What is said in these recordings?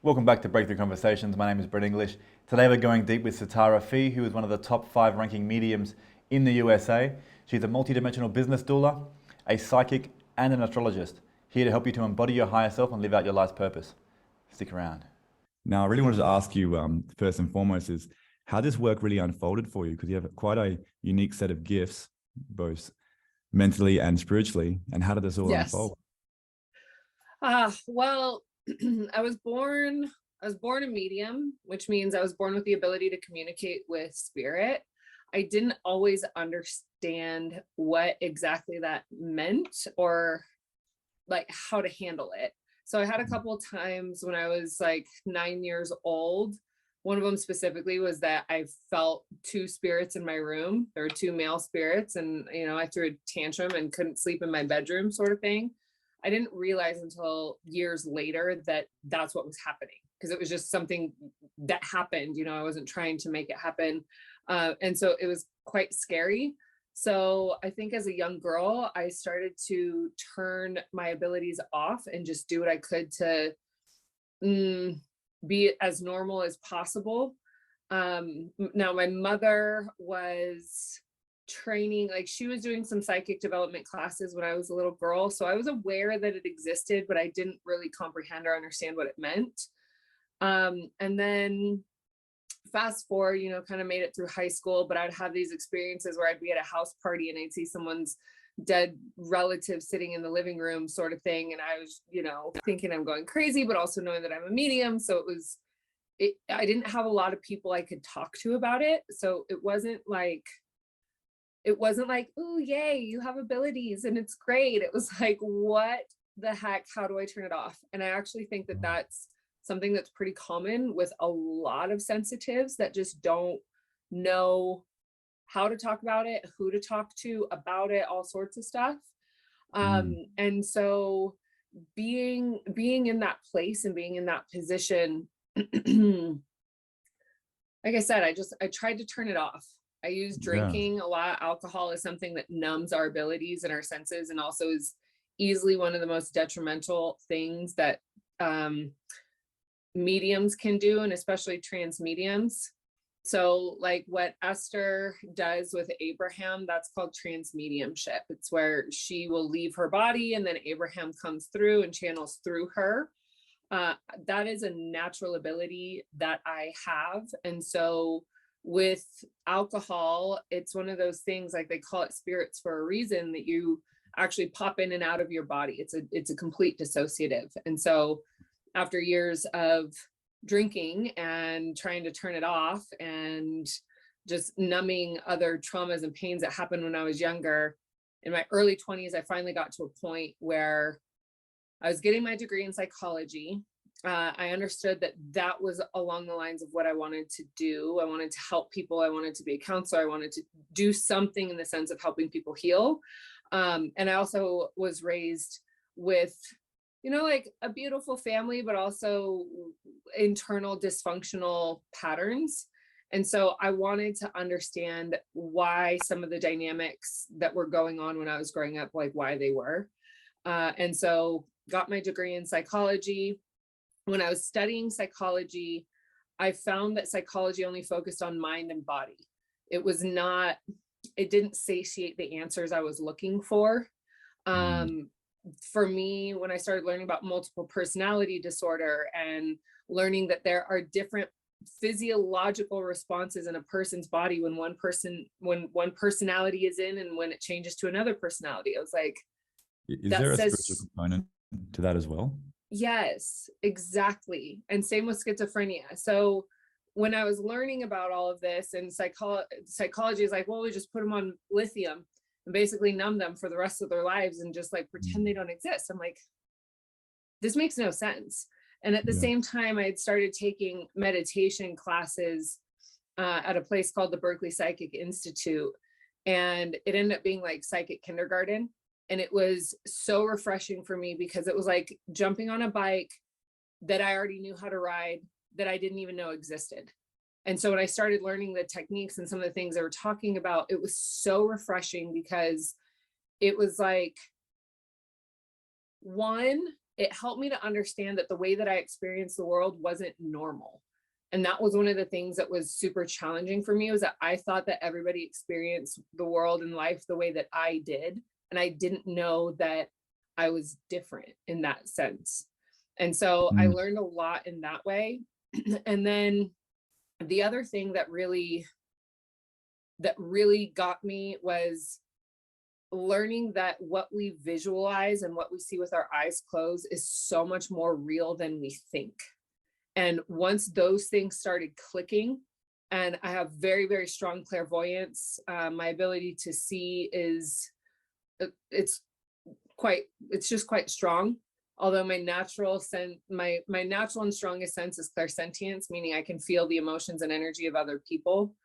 Welcome back to Breakthrough Conversations. My name is Brett English. Today we're going deep with Sitara Fe, who is one of the top 5 ranking mediums in the USA. She's a multidimensional business doula, a psychic, and an astrologist, here to help you to embody your higher self and live out your life's purpose. Stick around. Now, I really wanted to ask you, first and foremost, is how this work really unfolded for you, because you have quite a unique set of gifts, both mentally and spiritually. And how did this all unfold? Well, I was born a medium, which means I was born with the ability to communicate with spirit. I didn't always understand what exactly that meant or like how to handle it. So I had a couple of times when I was like 9 years old. One of them specifically was that I felt 2 spirits in my room. There were 2 male spirits, and I threw a tantrum and couldn't sleep in my bedroom, sort of thing. I didn't realize until years later that that's what was happening, because it was just something that happened. I wasn't trying to make it happen. And so it was quite scary. So I think as a young girl, I started to turn my abilities off and just do what I could to be as normal as possible. Now my mother was training, like she was doing some psychic development classes when I was a little girl. So I was aware that it existed, but I didn't really comprehend or understand what it meant. And then fast forward, kind of made it through high school, but I'd have these experiences where I'd be at a house party and I'd see someone's dead relative sitting in the living room, sort of thing. And I was, thinking I'm going crazy, but also knowing that I'm a medium. So I didn't have a lot of people I could talk to about it. So it wasn't like, oh, yay, you have abilities and it's great. It was like, what the heck? How do I turn it off? And I actually think that that's something that's pretty common with a lot of sensitives that just don't know how to talk about it, who to talk to about it, all sorts of stuff. And so being in that place and being in that position, like I said, I tried to turn it off. I use drinking a lot. Alcohol is something that numbs our abilities and our senses, and also is easily one of the most detrimental things that mediums can do, and especially trans mediums. So like what Esther does with Abraham, that's called trans mediumship. It's where she will leave her body and then Abraham comes through and channels through her. That is a natural ability that I have. And so with alcohol, it's one of those things, like they call it spirits for a reason, that you actually pop in and out of your body. It's a complete dissociative. And so after years of drinking and trying to turn it off and just numbing other traumas and pains that happened when I was younger, in my early 20s, I finally got to a point where I was getting my degree in psychology. I understood that that was along the lines of what I wanted to do. I wanted to help people. I wanted to be a counselor. I wanted to do something in the sense of helping people heal. And I also was raised with, like a beautiful family, but also internal dysfunctional patterns. And so I wanted to understand why some of the dynamics that were going on when I was growing up, like why they were. And so got my degree in psychology. When I was studying psychology, I found that psychology only focused on mind and body. It didn't satiate the answers I was looking for. For me, when I started learning about multiple personality disorder and learning that there are different physiological responses in a person's body when one personality is in and when it changes to another personality, I was like, is there a spiritual component to that as well? Yes, exactly. And same with schizophrenia. So when I was learning about all of this, and psychology is like, well, we just put them on lithium and basically numb them for the rest of their lives and just like pretend they don't exist. I'm like, this makes no sense. And at the same time, I had started taking meditation classes at a place called the Berkeley Psychic Institute. And it ended up being like psychic kindergarten. And it was so refreshing for me because it was like jumping on a bike that I already knew how to ride, that I didn't even know existed. And so when I started learning the techniques and some of the things they were talking about, it was so refreshing because it was like, one, it helped me to understand that the way that I experienced the world wasn't normal. And that was one of the things that was super challenging for me, was that I thought that everybody experienced the world and life the way that I did. And I didn't know that I was different in that sense. And so I Mm. learned a lot in that way. And then the other thing that really got me was learning that what we visualize and what we see with our eyes closed is so much more real than we think. And once those things started clicking, and I have very, very strong clairvoyance, my ability to see is, it's just quite strong. Although my natural sense, my natural and strongest sense is clairsentience, meaning I can feel the emotions and energy of other people.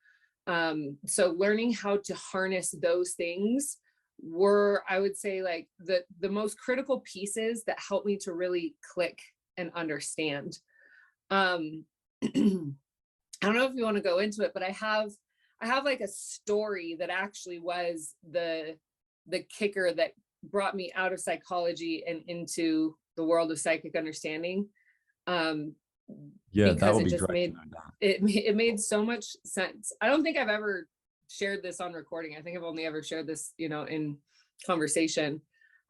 So learning how to harness those things were, I would say, like the most critical pieces that helped me to really click and understand. I don't know if you want to go into it, but I have like a story that actually was the kicker that brought me out of psychology and into the world of psychic understanding. Yeah, that Because would it be just great made to know that. it made so much sense. I don't think I've ever shared this on recording. I think I've only ever shared this, in conversation.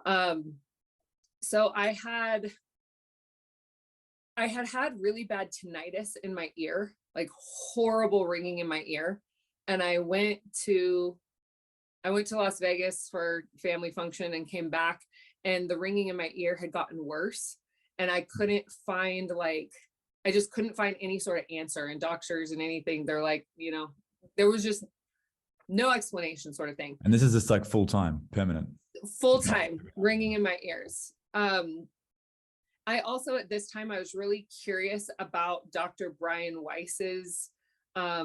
So I had really bad tinnitus in my ear, like horrible ringing in my ear. And I went to Las Vegas for family function and came back, and the ringing in my ear had gotten worse. And I just couldn't find any sort of answer. And doctors and anything, they're like, there was just no explanation, sort of thing. And this is just like full-time, permanent. Full-time ringing in my ears. I also, at this time, I was really curious about Dr. Brian Weiss's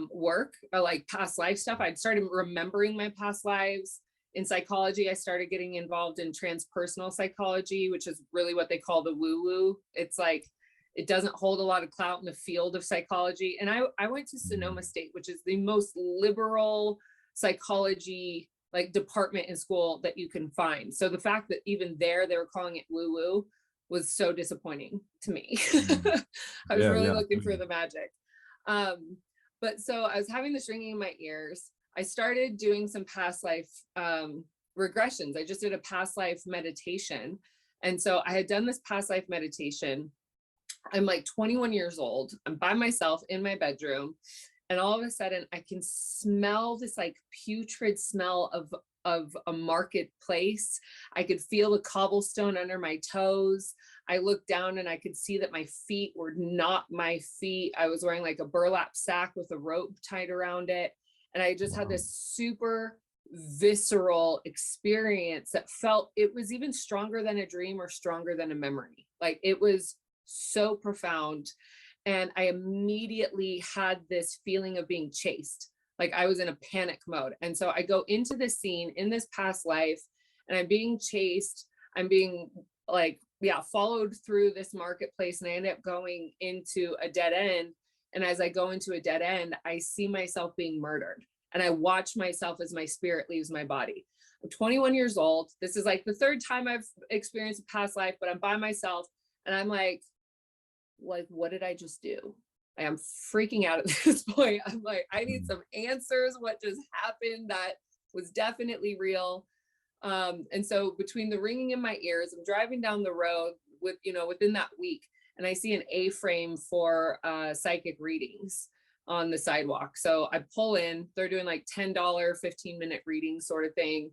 work, like past life stuff. I'd started remembering my past lives. In psychology, I started getting involved in transpersonal psychology, which is really what they call the woo-woo. It's like, it doesn't hold a lot of clout in the field of psychology. And I went to Sonoma State, which is the most liberal psychology like department in school that you can find. So the fact that even there they were calling it woo-woo was so disappointing to me. I was really looking for the magic. But so I was having this ringing in my ears. I started doing some past life regressions. I just did a past life meditation. And so I had done this past life meditation. I'm like 21 years old. I'm by myself in my bedroom. And all of a sudden I can smell this like putrid smell of a marketplace. I could feel the cobblestone under my toes. I looked down and I could see that my feet were not my feet. I was wearing like a burlap sack with a rope tied around it. And I just had this super visceral experience that felt, it was even stronger than a dream or stronger than a memory. Like it was so profound. And I immediately had this feeling of being chased. Like I was in a panic mode. And so I go into this scene in this past life and I'm being chased. I'm being like, followed through this marketplace, and I end up going into a dead end. And as I go into a dead end, I see myself being murdered. And I watch myself as my spirit leaves my body. I'm 21 years old. This is like the third time I've experienced a past life, but I'm by myself. And I'm like, what did I just do? I am freaking out at this point. I'm like, I need some answers. What just happened? That was definitely real. And so between the ringing in my ears, I'm driving down the road within that week, and I see an A-frame for psychic readings on the sidewalk. So I pull in, they're doing like $10, 15-minute readings sort of thing.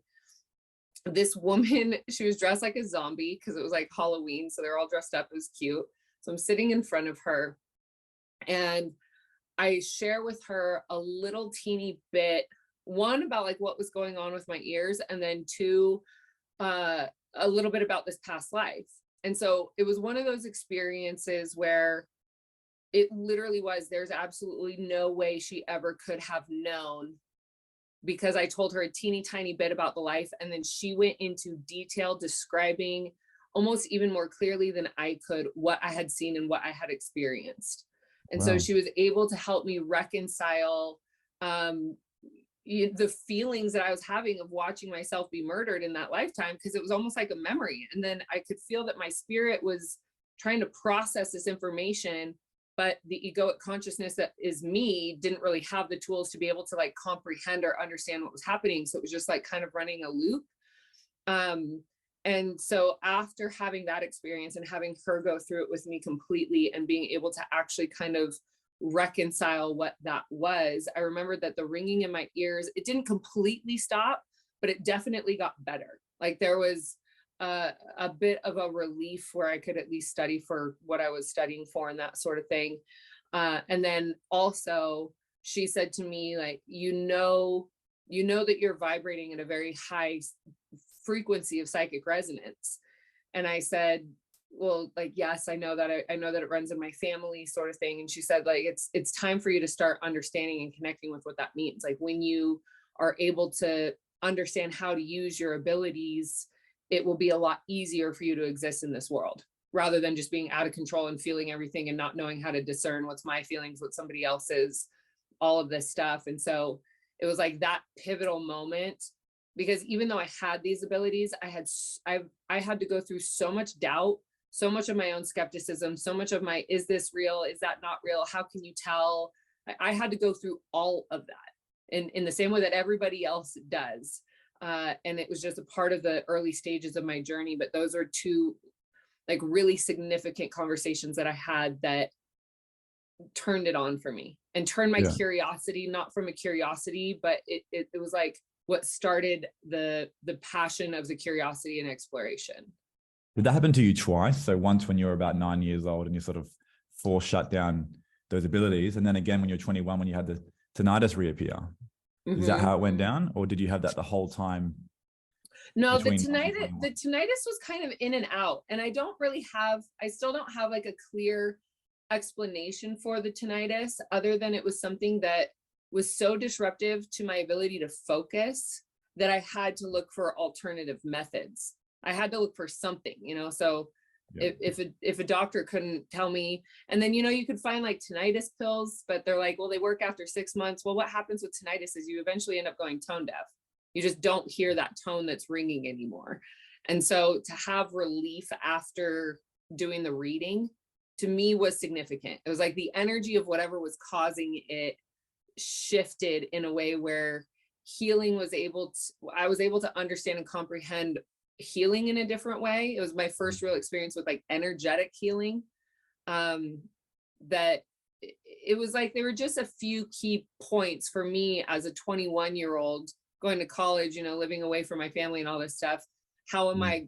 This woman, she was dressed like a zombie because it was like Halloween. So they're all dressed up. It was cute. So I'm sitting in front of her and I share with her a little teeny bit, one about like what was going on with my ears, and then two, a little bit about this past life. And so it was one of those experiences where it literally was, there's absolutely no way she ever could have known, because I told her a teeny tiny bit about the life. And then she went into detail describing almost even more clearly than I could what I had seen and what I had experienced. And so she was able to help me reconcile, the feelings that I was having of watching myself be murdered in that lifetime, because it was almost like a memory. And then I could feel that my spirit was trying to process this information, but the egoic consciousness that is me didn't really have the tools to be able to like comprehend or understand what was happening. So it was just like kind of running a loop. And so after having that experience and having her go through it with me completely and being able to actually kind of reconcile what that was, I remembered that the ringing in my ears, it didn't completely stop, but it definitely got better. Like there was a bit of a relief where I could at least study for what I was studying for and that sort of thing. And then also she said to me, like, you know that you're vibrating at a very high frequency of psychic resonance. And I said, well, like, yes, I know that I know that it runs in my family, sort of thing. And she said, like, it's time for you to start understanding and connecting with what that means. Like when you are able to understand how to use your abilities, it will be a lot easier for you to exist in this world, rather than just being out of control and feeling everything and not knowing how to discern what's my feelings, what somebody else's, all of this stuff. And so it was like that pivotal moment, because even though I had these abilities, I had to go through so much doubt, so much of my own skepticism, so much of my, is this real? Is that not real? How can you tell? I had to go through all of that in the same way that everybody else does. And it was just a part of the early stages of my journey. But those are two like really significant conversations that I had that turned it on for me and turned my curiosity, not from a curiosity, but it was like what started the passion of the curiosity and exploration. Did that happen to you twice? So once when you were about 9 years old and you sort of forced shut down those abilities, and then again when you're 21 when you had the tinnitus reappear. Is that how it went down, or did you have that the whole time? No, the tinnitus was kind of in and out, and I still don't have like a clear explanation for the tinnitus, other than it was something that was so disruptive to my ability to focus that I had to look for alternative methods. I had to look for something, so if a doctor couldn't tell me, and then, you could find like tinnitus pills, but they're like, well, they work after 6 months. Well, what happens with tinnitus is you eventually end up going tone deaf. You just don't hear that tone that's ringing anymore. And so to have relief after doing the reading to me was significant. It was like the energy of whatever was causing it shifted in a way where I was able to understand and comprehend healing in a different way. It was my first real experience with like energetic healing. That it was like there were just a few key points for me as a 21-year-old going to college, living away from my family and all this stuff. How am I,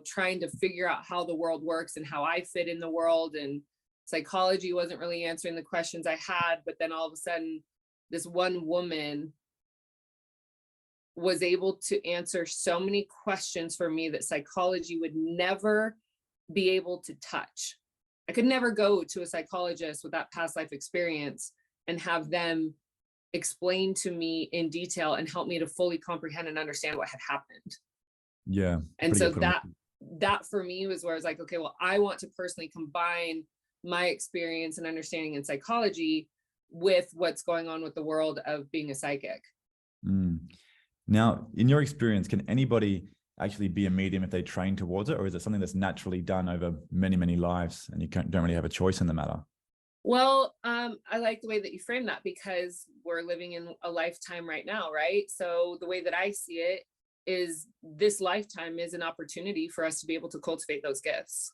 trying to figure out how the world works and how I fit in the world, and psychology wasn't really answering the questions I had. But then all of a sudden, this one woman was able to answer so many questions for me that psychology would never be able to touch. I could never go to a psychologist with that past life experience and have them explain to me in detail and help me to fully comprehend and understand what had happened. Yeah. And so that for me was where I was like, okay, well, I want to personally combine my experience and understanding in psychology with what's going on with the world of being a psychic. Now, in your experience, can anybody actually be a medium if they train towards it, or is it something that's naturally done over many, many lives and you don't really have a choice in the matter? Well, I like the way that you frame that, because we're living in a lifetime right now, right? So the way that I see it is this lifetime is an opportunity for us to be able to cultivate those gifts.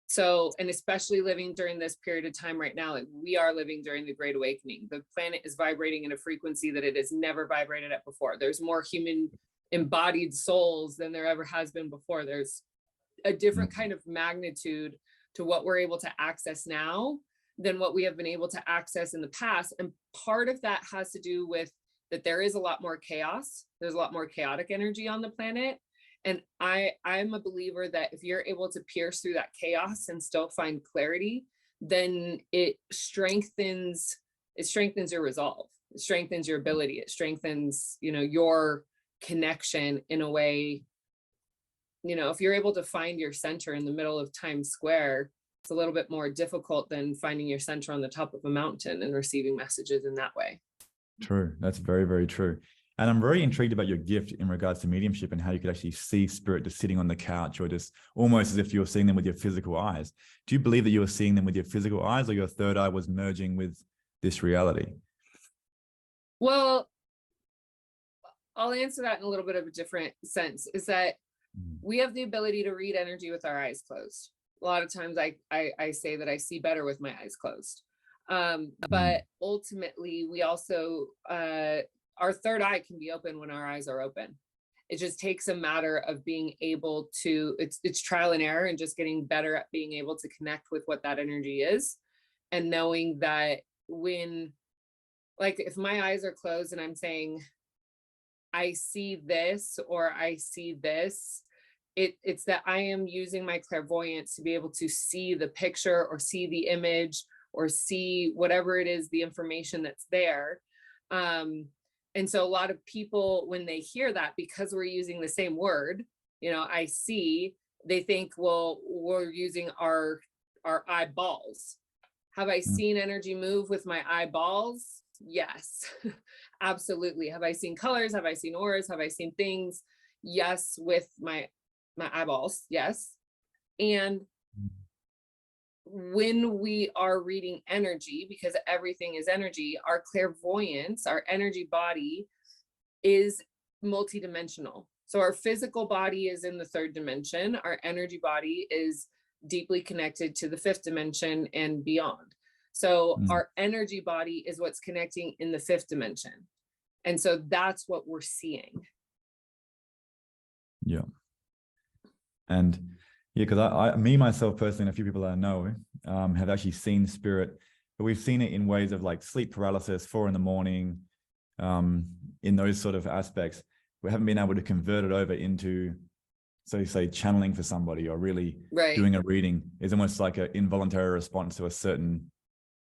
So, and especially living during this period of time right now, like we are living during the Great Awakening. The planet is vibrating in a frequency that it has never vibrated at before. There's more human embodied souls than there ever has been before. There's a different kind of magnitude to what we're able to access now than what we have been able to access in the past. And part of that has to do with that there is a lot more chaos. There's a lot more chaotic energy on the planet. And I'm a believer that if you're able to pierce through that chaos and still find clarity, then it strengthens your resolve. It strengthens your ability. It strengthens, your connection in a way. If you're able to find your center in the middle of Times Square, it's a little bit more difficult than finding your center on the top of a mountain and receiving messages in that way. True. That's very, very true. And I'm very intrigued about your gift in regards to mediumship and how you could actually see spirit just sitting on the couch or just almost as if you were seeing them with your physical eyes. Do you believe that you were seeing them with your physical eyes, or your third eye was merging with this reality? Well, I'll answer that in a little bit of a different sense, is that Mm. we have the ability to read energy with our eyes closed. A lot of times I say that I see better with my eyes closed. Mm. But ultimately we also, our third eye can be open when our eyes are open. It just takes a matter of being able to, it's trial and error and just getting better at being able to connect with what that energy is, and knowing that when, like, if my eyes are closed and I'm saying, I see this or I see this, it's that I am using my clairvoyance to be able to see the picture or see the image or see whatever it is, the information that's there. And so a lot of people, when they hear that, because we're using the same word, I see, they think, well, we're using our eyeballs. Have I Mm. seen energy move with my eyeballs? Yes, absolutely. Have I seen colors? Have I seen auras? Have I seen things? Yes, with my eyeballs. Yes. And when we are reading energy, because everything is energy, our clairvoyance, our energy body is multidimensional. So our physical body is in the third dimension. Our energy body is deeply connected to the fifth dimension and beyond. So Mm. our energy body is what's connecting in the fifth dimension. And so that's what we're seeing. Yeah. And yeah, because me myself personally, and a few people that I know have actually seen spirit, but we've seen it in ways of like sleep paralysis, 4 a.m, in those sort of aspects. We haven't been able to convert it over into, so you say, channeling for somebody or really Right. doing a reading. Is almost like an involuntary response to a certain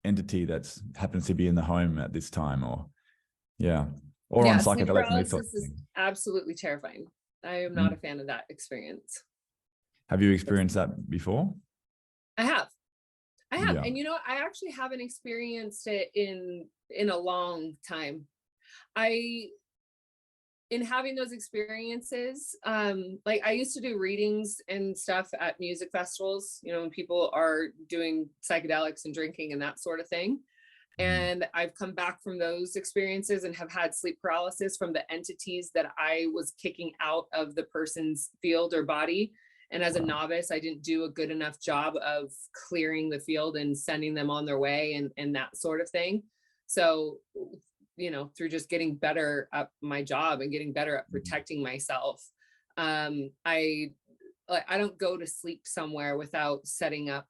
entity that's happens to be in the home at this time, or or on Yeah, sleep psychedelics and these sorts paralysis of is things. absolutely terrifying. I am not Mm. a fan of that experience. Have you experienced that before? I have. I have. Yeah. And I actually haven't experienced it in a long time. I In having those experiences, like I used to do readings and stuff at music festivals, when people are doing psychedelics and drinking and that sort of thing. Mm. And I've come back from those experiences and have had sleep paralysis from the entities that I was kicking out of the person's field or body. And as a Wow. novice, I didn't do a good enough job of clearing the field and sending them on their way and that sort of thing. So, through just getting better at my job and getting better at Mm. protecting myself, I don't go to sleep somewhere without setting up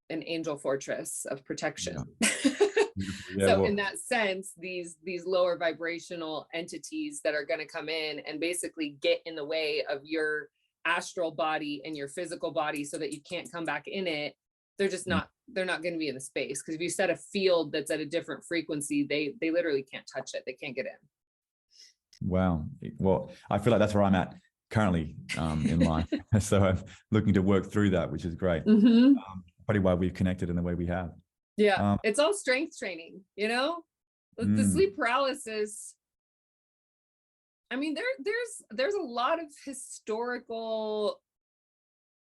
an angel fortress of protection. Yeah. Beautiful. Yeah. So in Well, that sense, these lower vibrational entities that are going to come in and basically get in the way of your astral body and your physical body so that you can't come back in it, mm, they're not going to be in the space, because if you set a field that's at a different frequency, they literally can't touch it. They can't get wow. Well, I feel like that's where I'm at currently in life. So I'm looking to work through that, which is great. in. Probably why we've connected in the way we have. Yeah, Um, it's all strength training, the mm, sleep paralysis. I mean, there's a lot of historical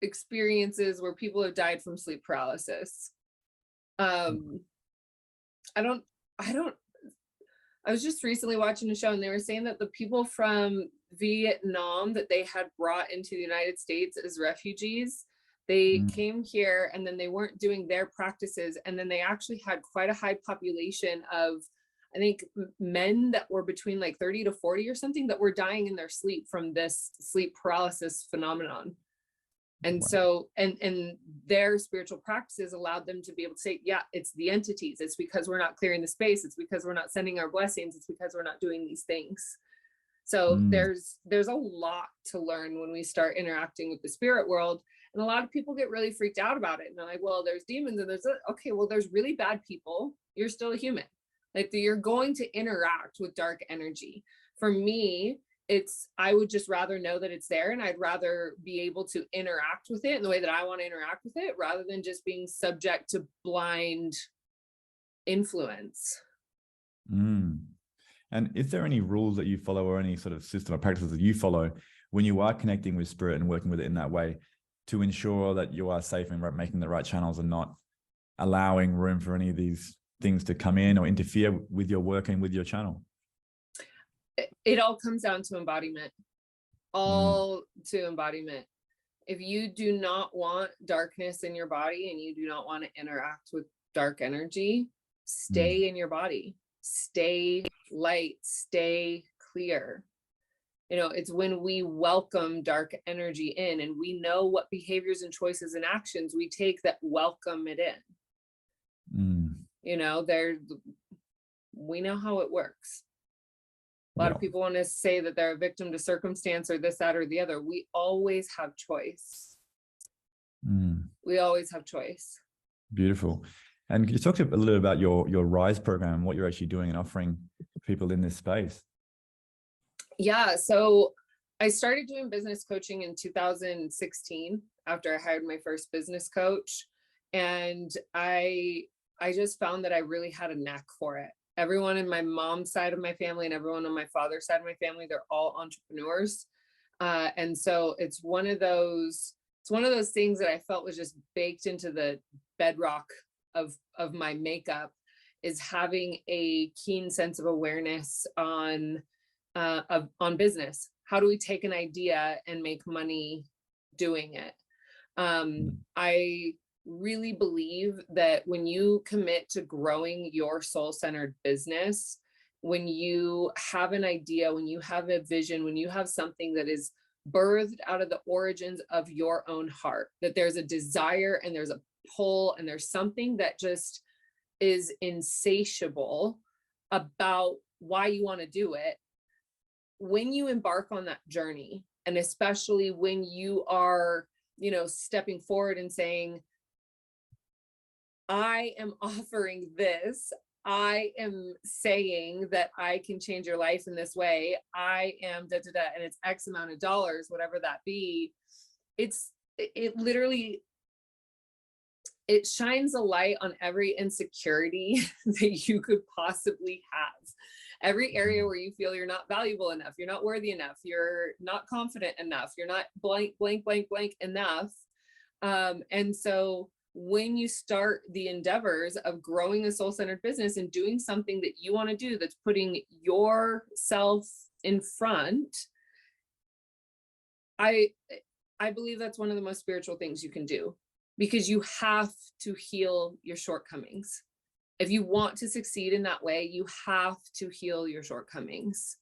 experiences where people have died from sleep paralysis. Um, I don't, I don't, I was just recently watching a show and they were saying that the people from Vietnam that they had brought into the United States as refugees, they mm, came here and then they weren't doing their practices. And then they actually had quite a high population of, I think, men that were between like 30 to 40 or something, that were dying in their sleep from this sleep paralysis phenomenon. And wow. so, and their spiritual practices allowed them to be able to say, yeah, it's the entities. It's because we're not clearing the space. It's because we're not sending our blessings. It's because we're not doing these things. So Mm, there's a lot to learn when we start interacting with the spirit world. And a lot of people get really freaked out about it. And they're like, well, there's demons and okay, well, there's really bad people. You're still a human. Like, you're going to interact with dark energy. For me, I would just rather know that it's there, and I'd rather be able to interact with it in the way that I want to interact with it, rather than just being subject to blind influence. Mm. And is there any rules that you follow or any sort of system or practices that you follow when you are connecting with spirit and working with it in that way to ensure that you are safe and making the right channels and not allowing room for any of these things to come in or interfere with your work and with your channel? It all comes down to embodiment, all to embodiment. If you do not want darkness in your body and you do not want to interact with dark energy, stay in your body, stay light, stay clear. You know, it's when we welcome dark energy in and we know what behaviors and choices and actions we take that welcome it in. You know, we know how it works. A lot of people want to say that they're a victim to circumstance or this, that, or the other. We always have choice. We always have choice. Beautiful. And can you talk a little bit about your Rise program and what you're actually doing and offering people in this space? Yeah, so I started doing business coaching in 2016 after I hired my first business coach. And I just found that I really had a knack for it. Everyone in my mom's side of my family and everyone on my father's side of my family, they're all entrepreneurs. And so it's one of those things that I felt was just baked into the bedrock of my makeup, is having a keen sense of awareness on business. How do we take an idea and make money doing it? I really believe that when you commit to growing your soul-centered business, when you have an idea, when you have a vision, when you have something that is birthed out of the origins of your own heart, that there's a desire and there's a pull and there's something that just is insatiable about why you want to do it. When you embark on that journey, and especially when you are, stepping forward and saying, I am offering this, I am saying that I can change your life in this way, I am and it's X amount of dollars, whatever that be, it shines a light on every insecurity that you could possibly have. Every area where you feel you're not valuable enough, you're not worthy enough, you're not confident enough, you're not blank, blank, blank, blank enough. And so when you start the endeavors of growing a soul-centered business and doing something that you want to do, that's putting yourself in front, I believe that's one of the most spiritual things you can do, because you have to heal your shortcomings. If you want to succeed in that way, you have to heal your shortcomings.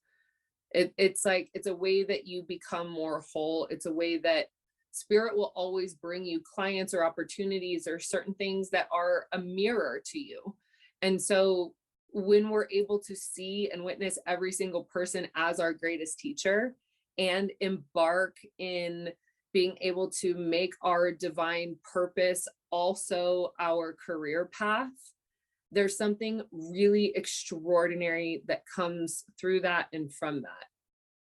It's a way that you become more whole. It's a way that spirit will always bring you clients or opportunities or certain things that are a mirror to you. And so when we're able to see and witness every single person as our greatest teacher and embark in being able to make our divine purpose also our career path, there's something really extraordinary that comes through that and from that.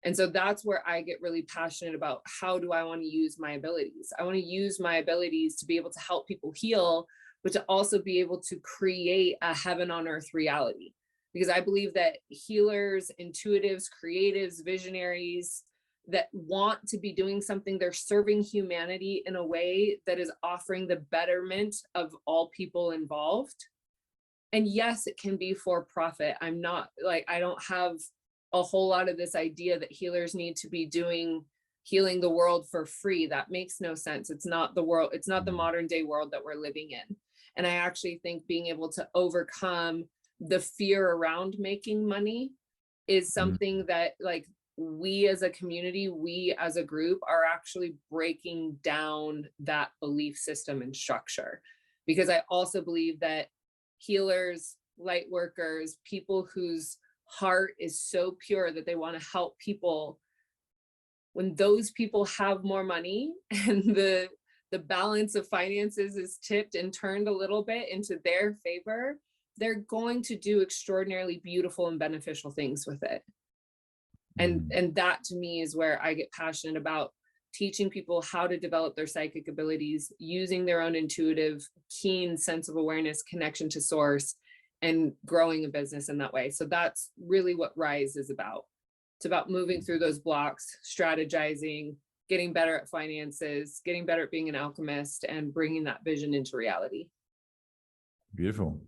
And so that's where I get really passionate about, how do I want to use my abilities? I want to use my abilities to be able to help people heal, but to also be able to create a heaven on earth reality. Because I believe that healers, intuitives, creatives, visionaries that want to be doing something, they're serving humanity in a way that is offering the betterment of all people involved. And yes, it can be for profit. I don't have a whole lot of this idea that healers need to be healing the world for free. That makes no sense. It's not the world. It's not the modern day world that we're living in. And I actually think being able to overcome the fear around making money is something that, like, we as a community, we as a group are actually breaking down that belief system and structure. Because I also believe that healers, light workers, people whose heart is so pure that they want to help people, when those people have more money and the balance of finances is tipped and turned a little bit into their favor, they're going to do extraordinarily beautiful and beneficial things with it. And that to me is where I get passionate about teaching people how to develop their psychic abilities, using their own intuitive, keen sense of awareness, connection to source, and growing a business in that way. So that's really what Rise is about. It's about moving through those blocks, strategizing, getting better at finances, getting better at being an alchemist, and bringing that vision into reality. Beautiful.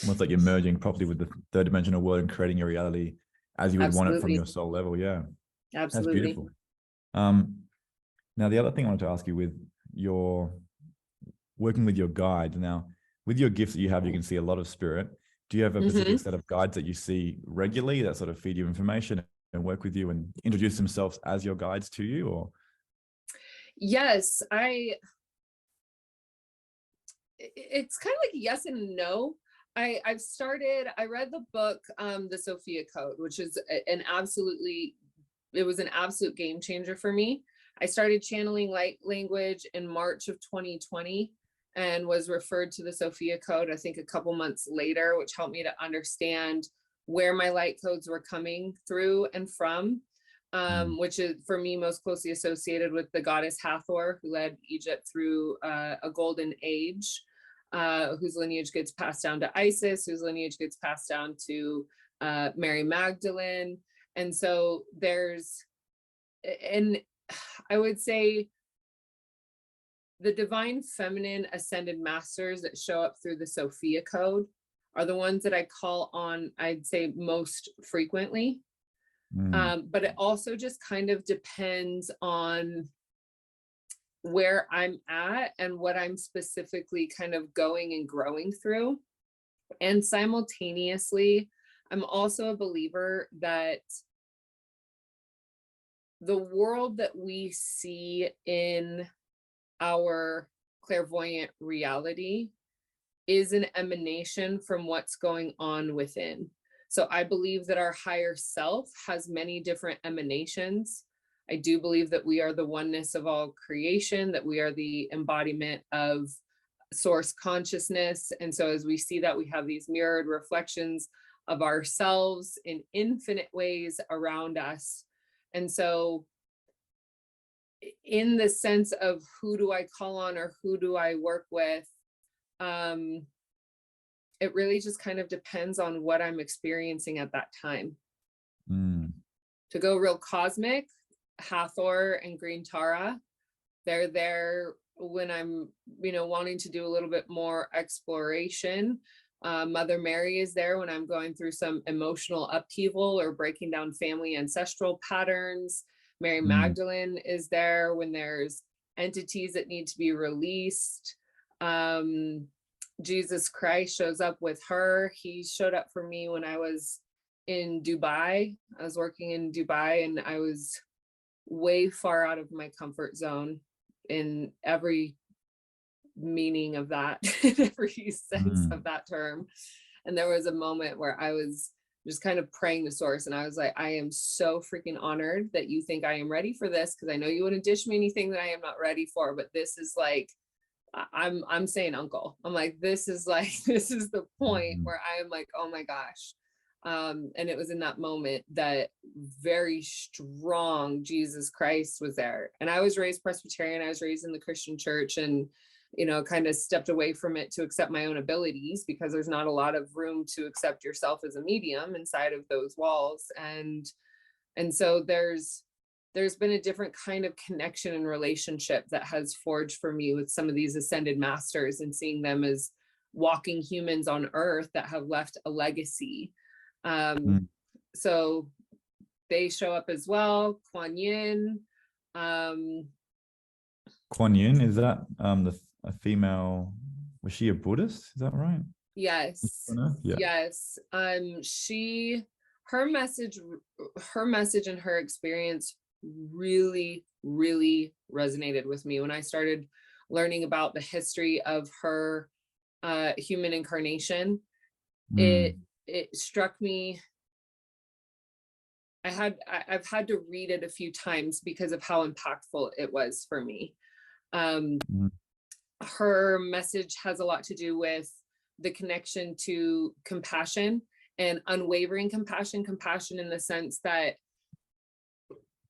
Almost like you're merging properly with the third dimensional world and creating your reality as you would want it from your soul level. Yeah. Absolutely. That's beautiful. Now, the other thing I wanted to ask you, with your working with your guides now, with your gifts that you have, you can see a lot of spirit. Do you have a specific set of guides that you see regularly that sort of feed you information and work with you and introduce themselves as your guides to you? Or yes, it's kind of like yes and no. I read the book, The Sophia Code, which is it was an absolute game changer for me. I started channeling light language in March of 2020 and was referred to the Sophia Code, I think a couple months later, which helped me to understand where my light codes were coming through and from, which is for me most closely associated with the goddess Hathor, who led Egypt through a golden age, whose lineage gets passed down to Isis, whose lineage gets passed down to Mary Magdalene. And so and I would say the divine feminine ascended masters that show up through the Sophia Code are the ones that I call on, I'd say, most frequently. But it also just kind of depends on where I'm at and what I'm specifically kind of going and growing through. And simultaneously, I'm also a believer that the world that we see in our clairvoyant reality is an emanation from what's going on within. So I believe that our higher self has many different emanations. I do believe that we are the oneness of all creation, that we are the embodiment of source consciousness. And so as we see that, we have these mirrored reflections of ourselves in infinite ways around us. And so in the sense of who do I call on or who do I work with, it really just kind of depends on what I'm experiencing at that time. To go real cosmic, Hathor and Green Tara, they're there when I'm, wanting to do a little bit more exploration. Mother Mary is there when I'm going through some emotional upheaval or breaking down family ancestral patterns. Mary Magdalene is there when there's entities that need to be released. Jesus Christ shows up with her. He showed up for me when I was in Dubai. I was working in Dubai and I was way far out of my comfort zone in every meaning of that, in every sense of that term. And there was a moment where I was just kind of praying to source, and I was like, I am so freaking honored that you think I am ready for this, because I know you wouldn't dish me anything that I am not ready for, but this is like, I'm saying uncle. I'm like, this is the point where I am like, oh my gosh. And it was in that moment that very strong Jesus Christ was there. And I was raised Presbyterian. I was raised in the Christian church, and kind of stepped away from it to accept my own abilities, because there's not a lot of room to accept yourself as a medium inside of those walls. And so there's been a different kind of connection and relationship that has forged for me with some of these ascended masters, and seeing them as walking humans on earth that have left a legacy. So they show up as well. Kuan Yin. Kuan Yin, is that a female? Was she a Buddhist? Is that right? Yes. Yeah. Yes. Her message and her experience really, really resonated with me when I started learning about the history of her human incarnation. It struck me. I've had to read it a few times because of how impactful it was for me. Her message has a lot to do with the connection to compassion and unwavering compassion in the sense that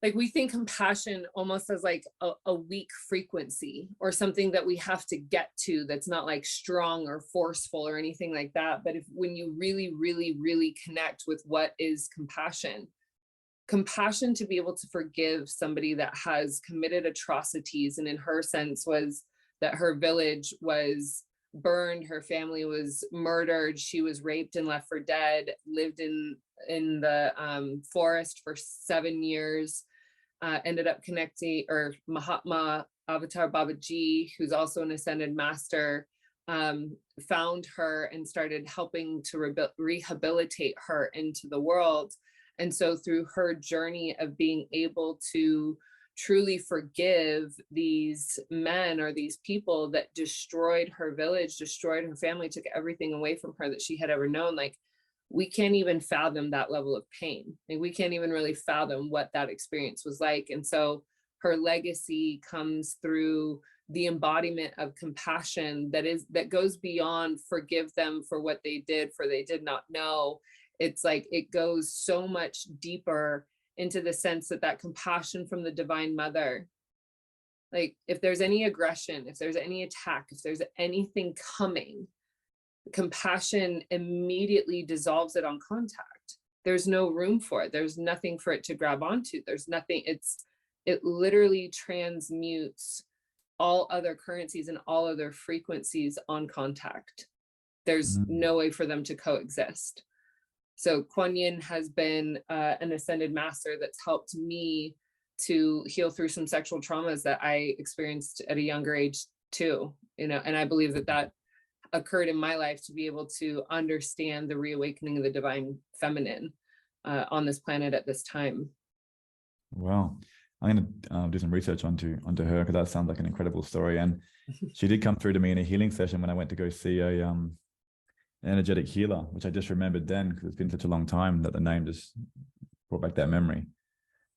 like we think compassion almost as like a weak frequency or something that we have to get to, that's not like strong or forceful or anything like that. But when you really, really, really connect with what is compassion, compassion to be able to forgive somebody that has committed atrocities, and in her sense was that her village was burned, her family was murdered, she was raped and left for dead, lived in the forest for 7 years, ended up connecting, or Mahatma Avatar Babaji, who's also an ascended master, found her and started helping to rehabilitate her into the world. And so through her journey of being able to truly forgive these men or these people that destroyed her village, destroyed her family, took everything away from her that she had ever known, like we can't even fathom that level of pain. Like we can't even really fathom what that experience was like. And so her legacy comes through the embodiment of compassion that goes beyond forgive them for what they did, for they did not know. It's like it goes so much deeper into the sense that compassion from the Divine Mother, like if there's any aggression, if there's any attack, if there's anything coming, compassion immediately dissolves it on contact. There's no room for it. There's nothing for it to grab onto. There's nothing. It literally transmutes all other currencies and all other frequencies on contact. There's no way for them to coexist. So Kuan Yin has been an ascended master that's helped me to heal through some sexual traumas that I experienced at a younger age too, and I believe that occurred in my life to be able to understand the reawakening of the divine feminine on this planet at this time. Wow. I'm going to do some research onto her, because that sounds like an incredible story. And she did come through to me in a healing session when I went to go see an energetic healer, which I just remembered then, because it's been such a long time that the name just brought back that memory.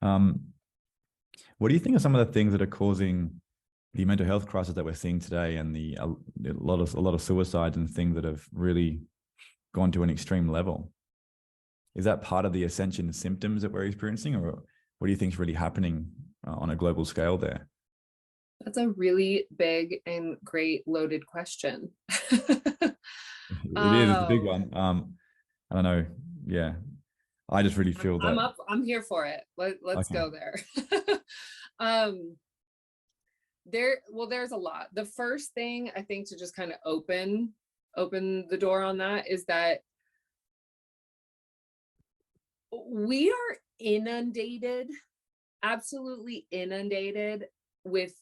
What do you think are some of the things that are causing the mental health crisis that we're seeing today, and a lot of suicides and things that have really gone to an extreme level? Is that part of the ascension symptoms that we're experiencing, or what do you think is really happening on a global scale there? That's a really big and great loaded question. It is, it's a big one. I don't know. Yeah. I just really feel that I'm here for it. Let's go there. There's a lot. The first thing I think to just kind of open the door on that is that we are inundated, absolutely inundated with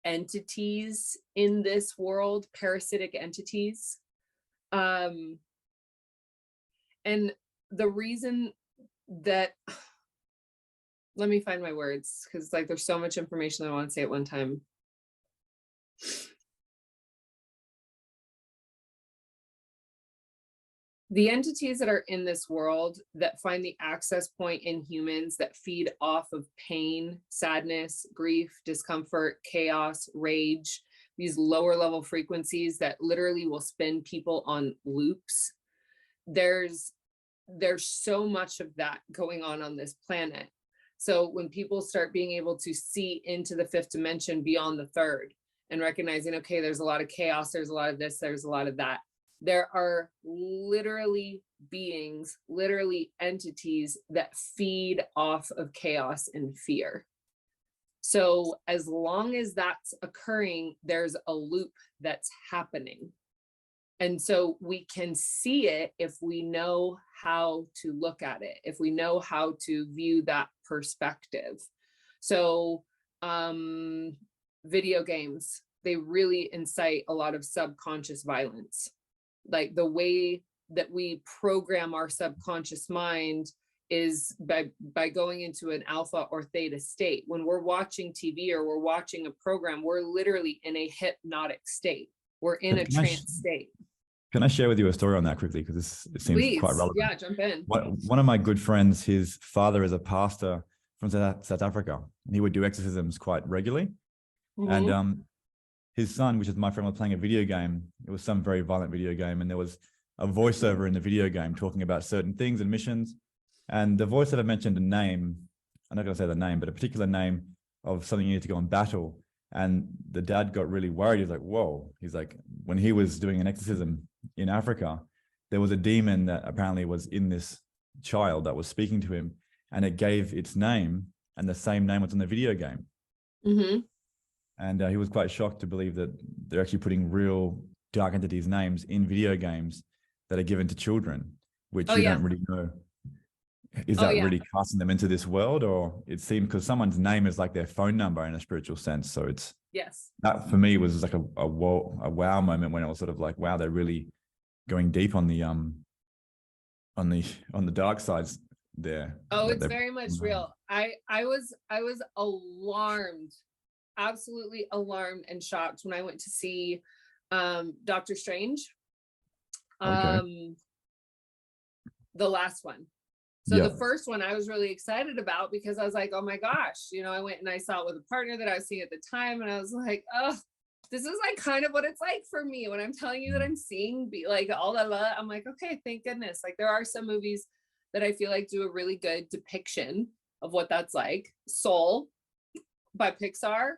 entities in this world, parasitic entities. And the reason that, let me find my words, because like there's so much information I want to say at one time. The entities that are in this world that find the access point in humans that feed off of pain, sadness, grief, discomfort, chaos, rage, these lower level frequencies that literally will spin people on loops. There's so much of that going on this planet. So when people start being able to see into the fifth dimension beyond the third and recognizing, okay, there's a lot of chaos, there's a lot of this, there's a lot of that. There are literally beings, literally entities that feed off of chaos and fear. So as long as that's occurring, there's a loop that's happening. And so we can see it if we know how to look at it, if we know how to view that perspective. So video games, they really incite a lot of subconscious violence. Like the way that we program our subconscious mind is by going into an alpha or theta state. When we're watching TV or we're watching a program, we're literally in a hypnotic state. We're in a trance state. Can I share with you a story on that quickly? Because it seems quite relevant. Yeah, jump in. One of my good friends, his father is a pastor from South Africa, and he would do exorcisms quite regularly. Mm-hmm. And his son, which is my friend, was playing a video game. It was some very violent video game, and there was a voiceover in the video game talking about certain things and missions. And the voiceover mentioned a name I'm not going to say the name, but a particular name of something you need to go and battle. And the dad got really worried. He's like, whoa. He's like, when he was doing an exorcism in Africa, there was a demon that apparently was in this child that was speaking to him, and it gave its name, and the same name was in the video game. Mm-hmm. And he was quite shocked to believe that they're actually putting real dark entities' names in video games that are given to children, which you don't really know. Is that really casting them into this world? Or it seemed, because someone's name is like their phone number in a spiritual sense. So it's, that for me was like a wow moment, when it was sort of like, wow, they're really going deep on the dark sides there. Oh, it's very much real. I was alarmed, absolutely alarmed and shocked when I went to see Doctor Strange. The last one. So the first one I was really excited about, because I was like, oh my gosh, you know, I went and I saw it with a partner that I was seeing at the time, and I was like, oh, this is like kind of what it's like for me when I'm telling you that I'm seeing like all that. I'm like, okay, thank goodness. Like, there are some movies that I feel like do a really good depiction of what that's like. Soul by Pixar,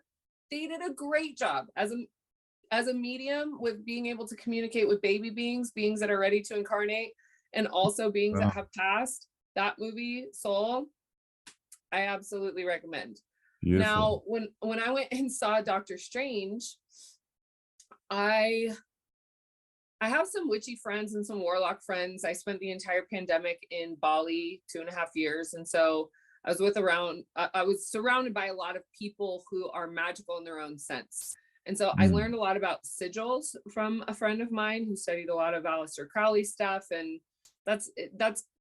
they did a great job as a medium with being able to communicate with baby beings that are ready to incarnate, and also beings that have passed. That movie, Soul, I absolutely recommend. Beautiful. Now, when I went and saw Doctor Strange, I have some witchy friends and some warlock friends. I spent the entire pandemic in Bali, 2.5 years. And so I was surrounded by a lot of people who are magical in their own sense. And so I learned a lot about sigils from a friend of mine who studied a lot of Aleister Crowley stuff. And that's,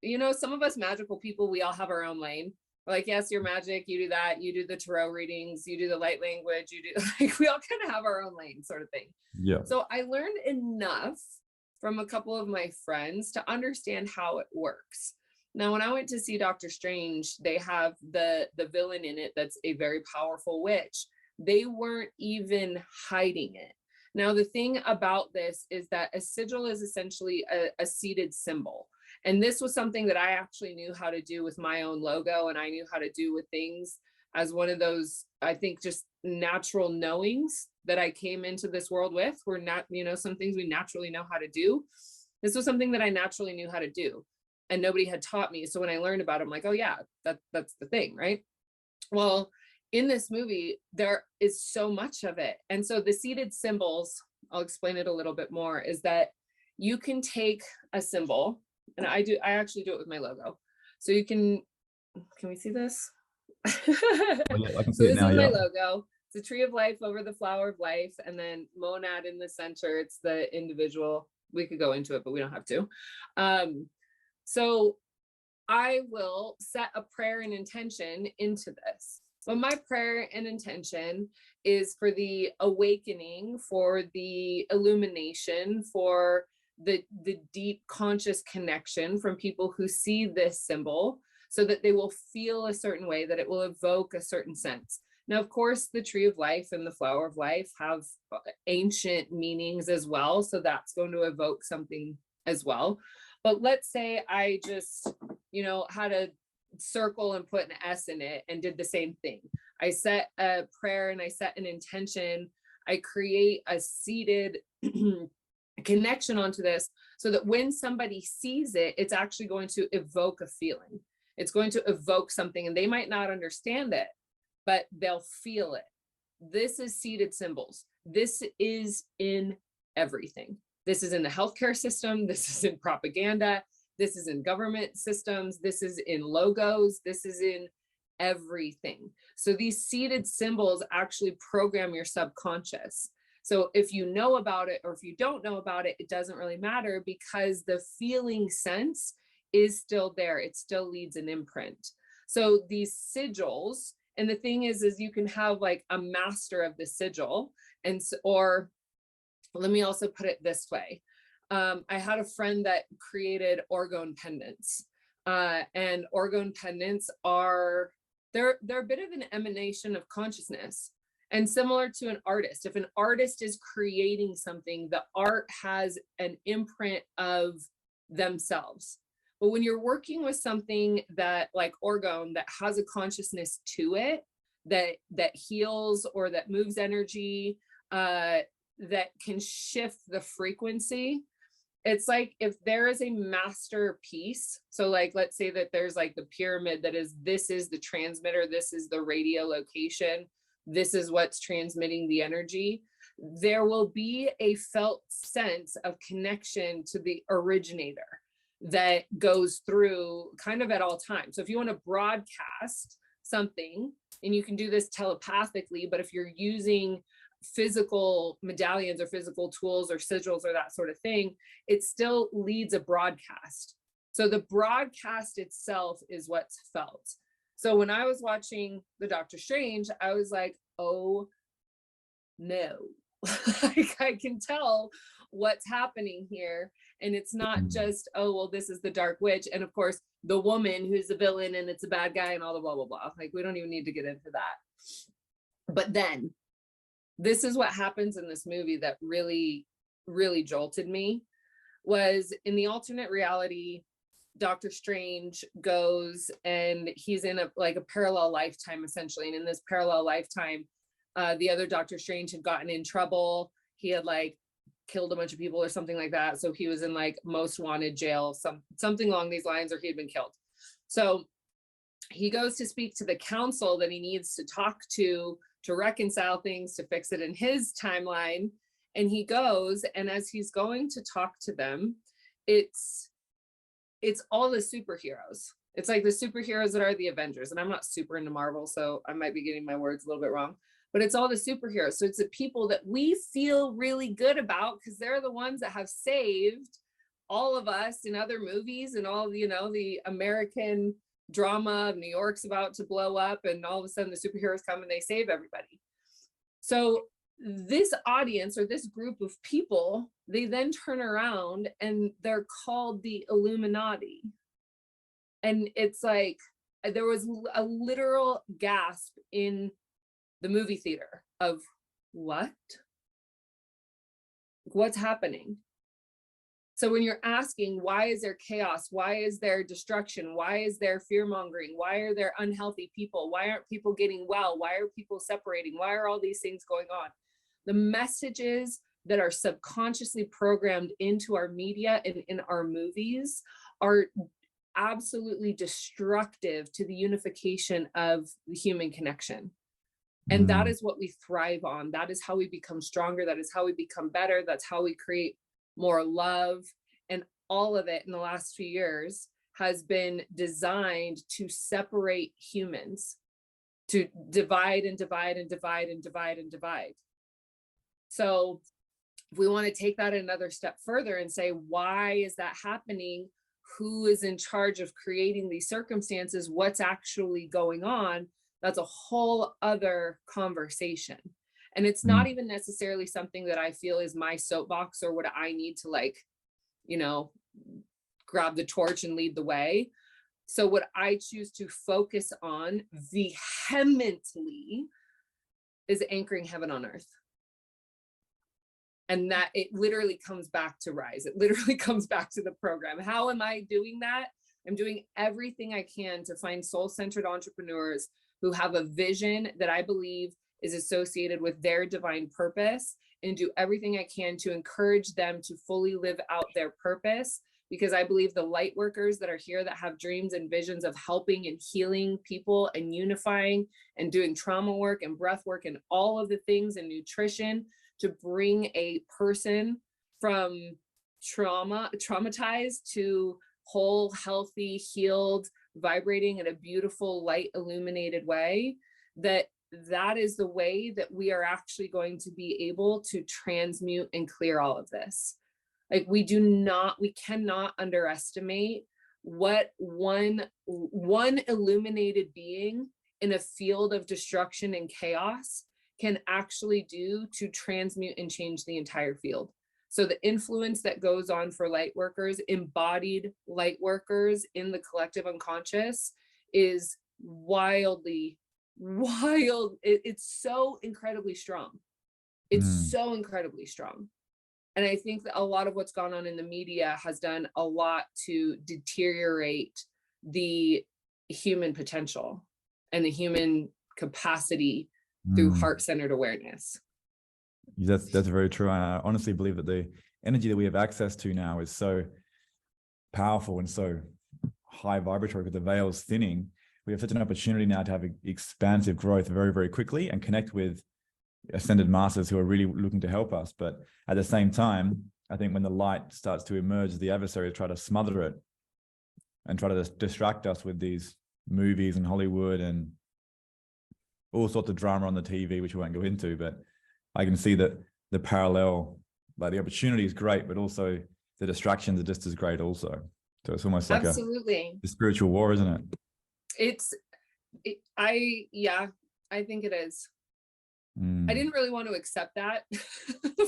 you know, some of us magical people, we all have our own lane. We're like, yes, you're magic. You do that. You do the tarot readings. You do the light language. You do, like, we all kind of have our own lane, sort of thing. Yeah. So I learned enough from a couple of my friends to understand how it works. Now, when I went to see Doctor Strange, they have the villain in it that's a very powerful witch. They weren't even hiding it. Now, the thing about this is that a sigil is essentially a seated symbol. And this was something that I actually knew how to do with my own logo, and I knew how to do with things as one of those, I think, just natural knowings that I came into this world with. Were not, you know, some things we naturally know how to do. This was something that I naturally knew how to do, and nobody had taught me. So when I learned about it, I'm like, oh yeah, that's the thing, right? Well, in this movie, there is so much of it. And so the seated symbols, I'll explain it a little bit more, is that you can take a symbol, and I actually do it with my logo. So you can we see this? I can see it now. This is my logo. It's a tree of life over the flower of life, and then monad in the center. It's the individual. We could go into it, but we don't have to. So I will set a prayer and intention into this. But my prayer and intention is for the awakening, for the illumination, for the deep conscious connection from people who see this symbol, so that they will feel a certain way, that it will evoke a certain sense. Now, of course, the tree of life and the flower of life have ancient meanings as well. So that's going to evoke something as well. But let's say I just, you know, had a circle and put an S in it and did the same thing. I set a prayer and I set an intention. I create a seated connection onto this, so that when somebody sees it, it's actually going to evoke a feeling. It's going to evoke something, and they might not understand it, but they'll feel it. This is seated symbols. This is in everything. This is in the healthcare system. This is in propaganda. This is in government systems. This is in logos. This is in everything. So these seated symbols actually program your subconscious. So if you know about it or if you don't know about it, it doesn't really matter, because the feeling sense is still there. It still leads an imprint. So these sigils, and the thing is you can have like a master of the sigil, or let me also put it this way. I had a friend that created orgone pendants, and orgone pendants they're a bit of an emanation of consciousness. And similar to an artist, if an artist is creating something, the art has an imprint of themselves. But when you're working with something that like orgone that has a consciousness to it, that heals or that moves energy, that can shift the frequency, it's like if there is a masterpiece, so like let's say that there's like the pyramid that is, this is the transmitter, this is the radio location, this is what's transmitting the energy, there will be a felt sense of connection to the originator that goes through kind of at all times. So if you want to broadcast something, and you can do this telepathically, but if you're using physical medallions or physical tools or sigils or that sort of thing, it still leads a broadcast. So the broadcast itself is what's felt. So when I was watching the Doctor Strange, I was like, oh no, like I can tell what's happening here. And it's not just, oh, well, this is the dark witch. And of course, the woman who's the villain and it's a bad guy and all the blah, blah, blah. Like, we don't even need to get into that. But then this is what happens in this movie that really, really jolted me, was in the alternate reality, Doctor Strange goes and he's in a parallel lifetime essentially. And in this parallel lifetime, the other Doctor Strange had gotten in trouble. He had like killed a bunch of people or something like that. So he was in like most wanted jail, something along these lines, or he had been killed. So he goes to speak to the council that he needs to talk to reconcile things, to fix it in his timeline. And he goes, and as he's going to talk to them, it's all the superheroes. It's like the superheroes that are the Avengers. And I'm not super into Marvel, so I might be getting my words a little bit wrong, but it's all the superheroes. So it's the people that we feel really good about because they're the ones that have saved all of us in other movies and all, you know, the American drama of New York's about to blow up and all of a sudden the superheroes come and they save everybody. So this audience or this group of people, they then turn around and they're called the Illuminati. And it's like, there was a literal gasp in the movie theater of what's happening? So when you're asking, why is there chaos? Why is there destruction? Why is there fear mongering? Why are there unhealthy people? Why aren't people getting well? Why are people separating? Why are all these things going on? The messages that are subconsciously programmed into our media and in our movies are absolutely destructive to the unification of the human connection. And that is what we thrive on. That is how we become stronger. That is how we become better. That's how we create more love. And all of it in the last few years has been designed to separate humans, to divide and divide and divide and divide and divide. So if we want to take that another step further and say, why is that happening? Who is in charge of creating these circumstances? What's actually going on? That's a whole other conversation. And it's not even necessarily something that I feel is my soapbox or what I need to, like, you know, grab the torch and lead the way. So what I choose to focus on vehemently is anchoring heaven on earth. And that it literally comes back to Rise. It literally comes back to the program. How am I doing that? I'm doing everything I can to find soul-centered entrepreneurs who have a vision that I believe is associated with their divine purpose, and do everything I can to encourage them to fully live out their purpose. Because I believe the light workers that are here that have dreams and visions of helping and healing people and unifying and doing trauma work and breath work and all of the things and nutrition to bring a person from traumatized to whole, healthy, healed, vibrating in a beautiful, light illuminated way, that is the way that we are actually going to be able to transmute and clear all of this. Like, we cannot underestimate what one illuminated being in a field of destruction and chaos can actually do to transmute and change the entire field. So the influence that goes on for light workers, embodied light workers in the collective unconscious, is wildly wild. It's so incredibly strong. It's so incredibly strong. And I think that a lot of what's gone on in the media has done a lot to deteriorate the human potential and the human capacity through Mm. heart-centered awareness. That's very true. I honestly believe that the energy that we have access to now is so powerful and so high vibratory with the veils thinning. We have such an opportunity now to have expansive growth very, very quickly and connect with ascended masters who are really looking to help us. But at the same time, I think when the light starts to emerge, the adversary will try to smother it and try to distract us with these movies and Hollywood and all sorts of drama on the TV, which we won't go into. But I can see that the parallel, like the opportunity is great, but also the distractions are just as great also. So it's almost like Absolutely. a spiritual war, isn't it? I think it is. I didn't really want to accept that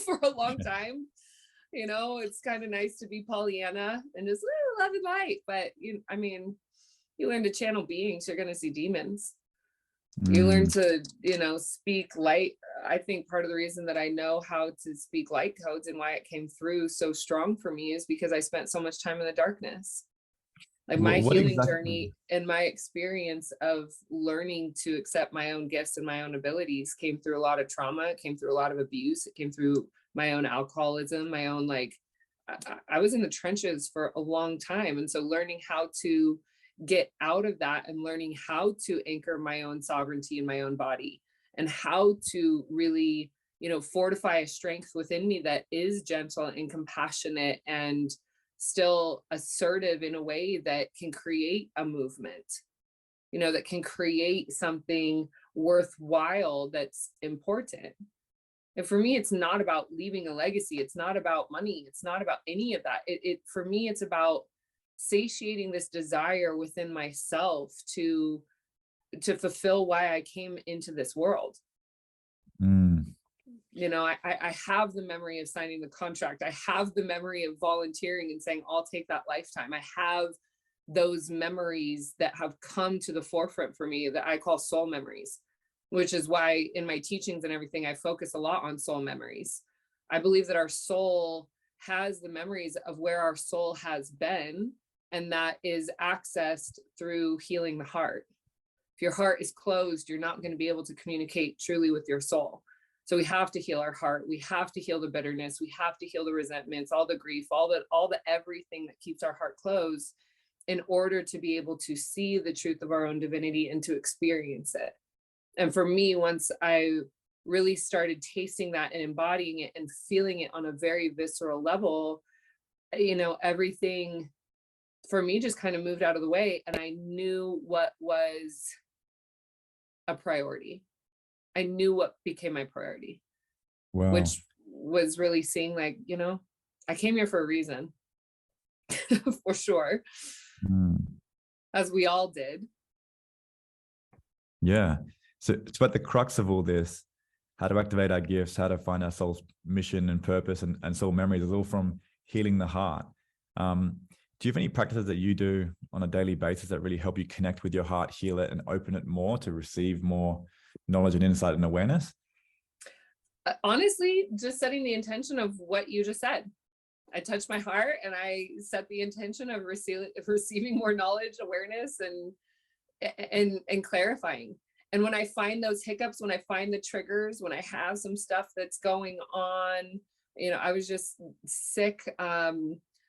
for a long time. You know, it's kind of nice to be Pollyanna and just love and light. But you learn to channel beings, you're going to see demons. You learn to, speak light. I think part of the reason that I know how to speak light codes and why it came through so strong for me is because I spent so much time in the darkness. Like my healing journey and my experience of learning to accept my own gifts and my own abilities came through a lot of trauma. It came through a lot of abuse. It came through my own alcoholism, my own, I was in the trenches for a long time. And so learning how to get out of that and learning how to anchor my own sovereignty in my own body and how to really, fortify a strength within me that is gentle and compassionate and still assertive in a way that can create a movement, that can create something worthwhile that's important. And for me, it's not about leaving a legacy. It's not about money. It's not about any of that. For me, it's about satiating this desire within myself to fulfill why I came into this world. I have the memory of signing the contract. I have the memory of volunteering and saying, I'll take that lifetime. I have those memories that have come to the forefront for me that I call soul memories, which is why in my teachings and everything, I focus a lot on soul memories. I believe that our soul has the memories of where our soul has been, and that is accessed through healing the heart. If your heart is closed, you're not going to be able to communicate truly with your soul. So we have to heal our heart. We have to heal the bitterness. We have to heal the resentments, all the grief, all the everything that keeps our heart closed in order to be able to see the truth of our own divinity and to experience it. And for me, once I really started tasting that and embodying it and feeling it on a very visceral level, everything for me just kind of moved out of the way. And I knew what was a priority. I knew what became my priority, which was really seeing I came here for a reason, for sure, as we all did. Yeah. So it's about the crux of all this, how to activate our gifts, how to find our soul's mission and purpose and soul memories is all from healing the heart. Do you have any practices that you do on a daily basis that really help you connect with your heart, heal it, and open it more to receive more knowledge and insight and awareness? Honestly, just setting the intention of what you just said. I touched my heart and I set the intention of receiving more knowledge, awareness, and clarifying. And when I find those hiccups, when I find the triggers, when I have some stuff that's going on, I was just sick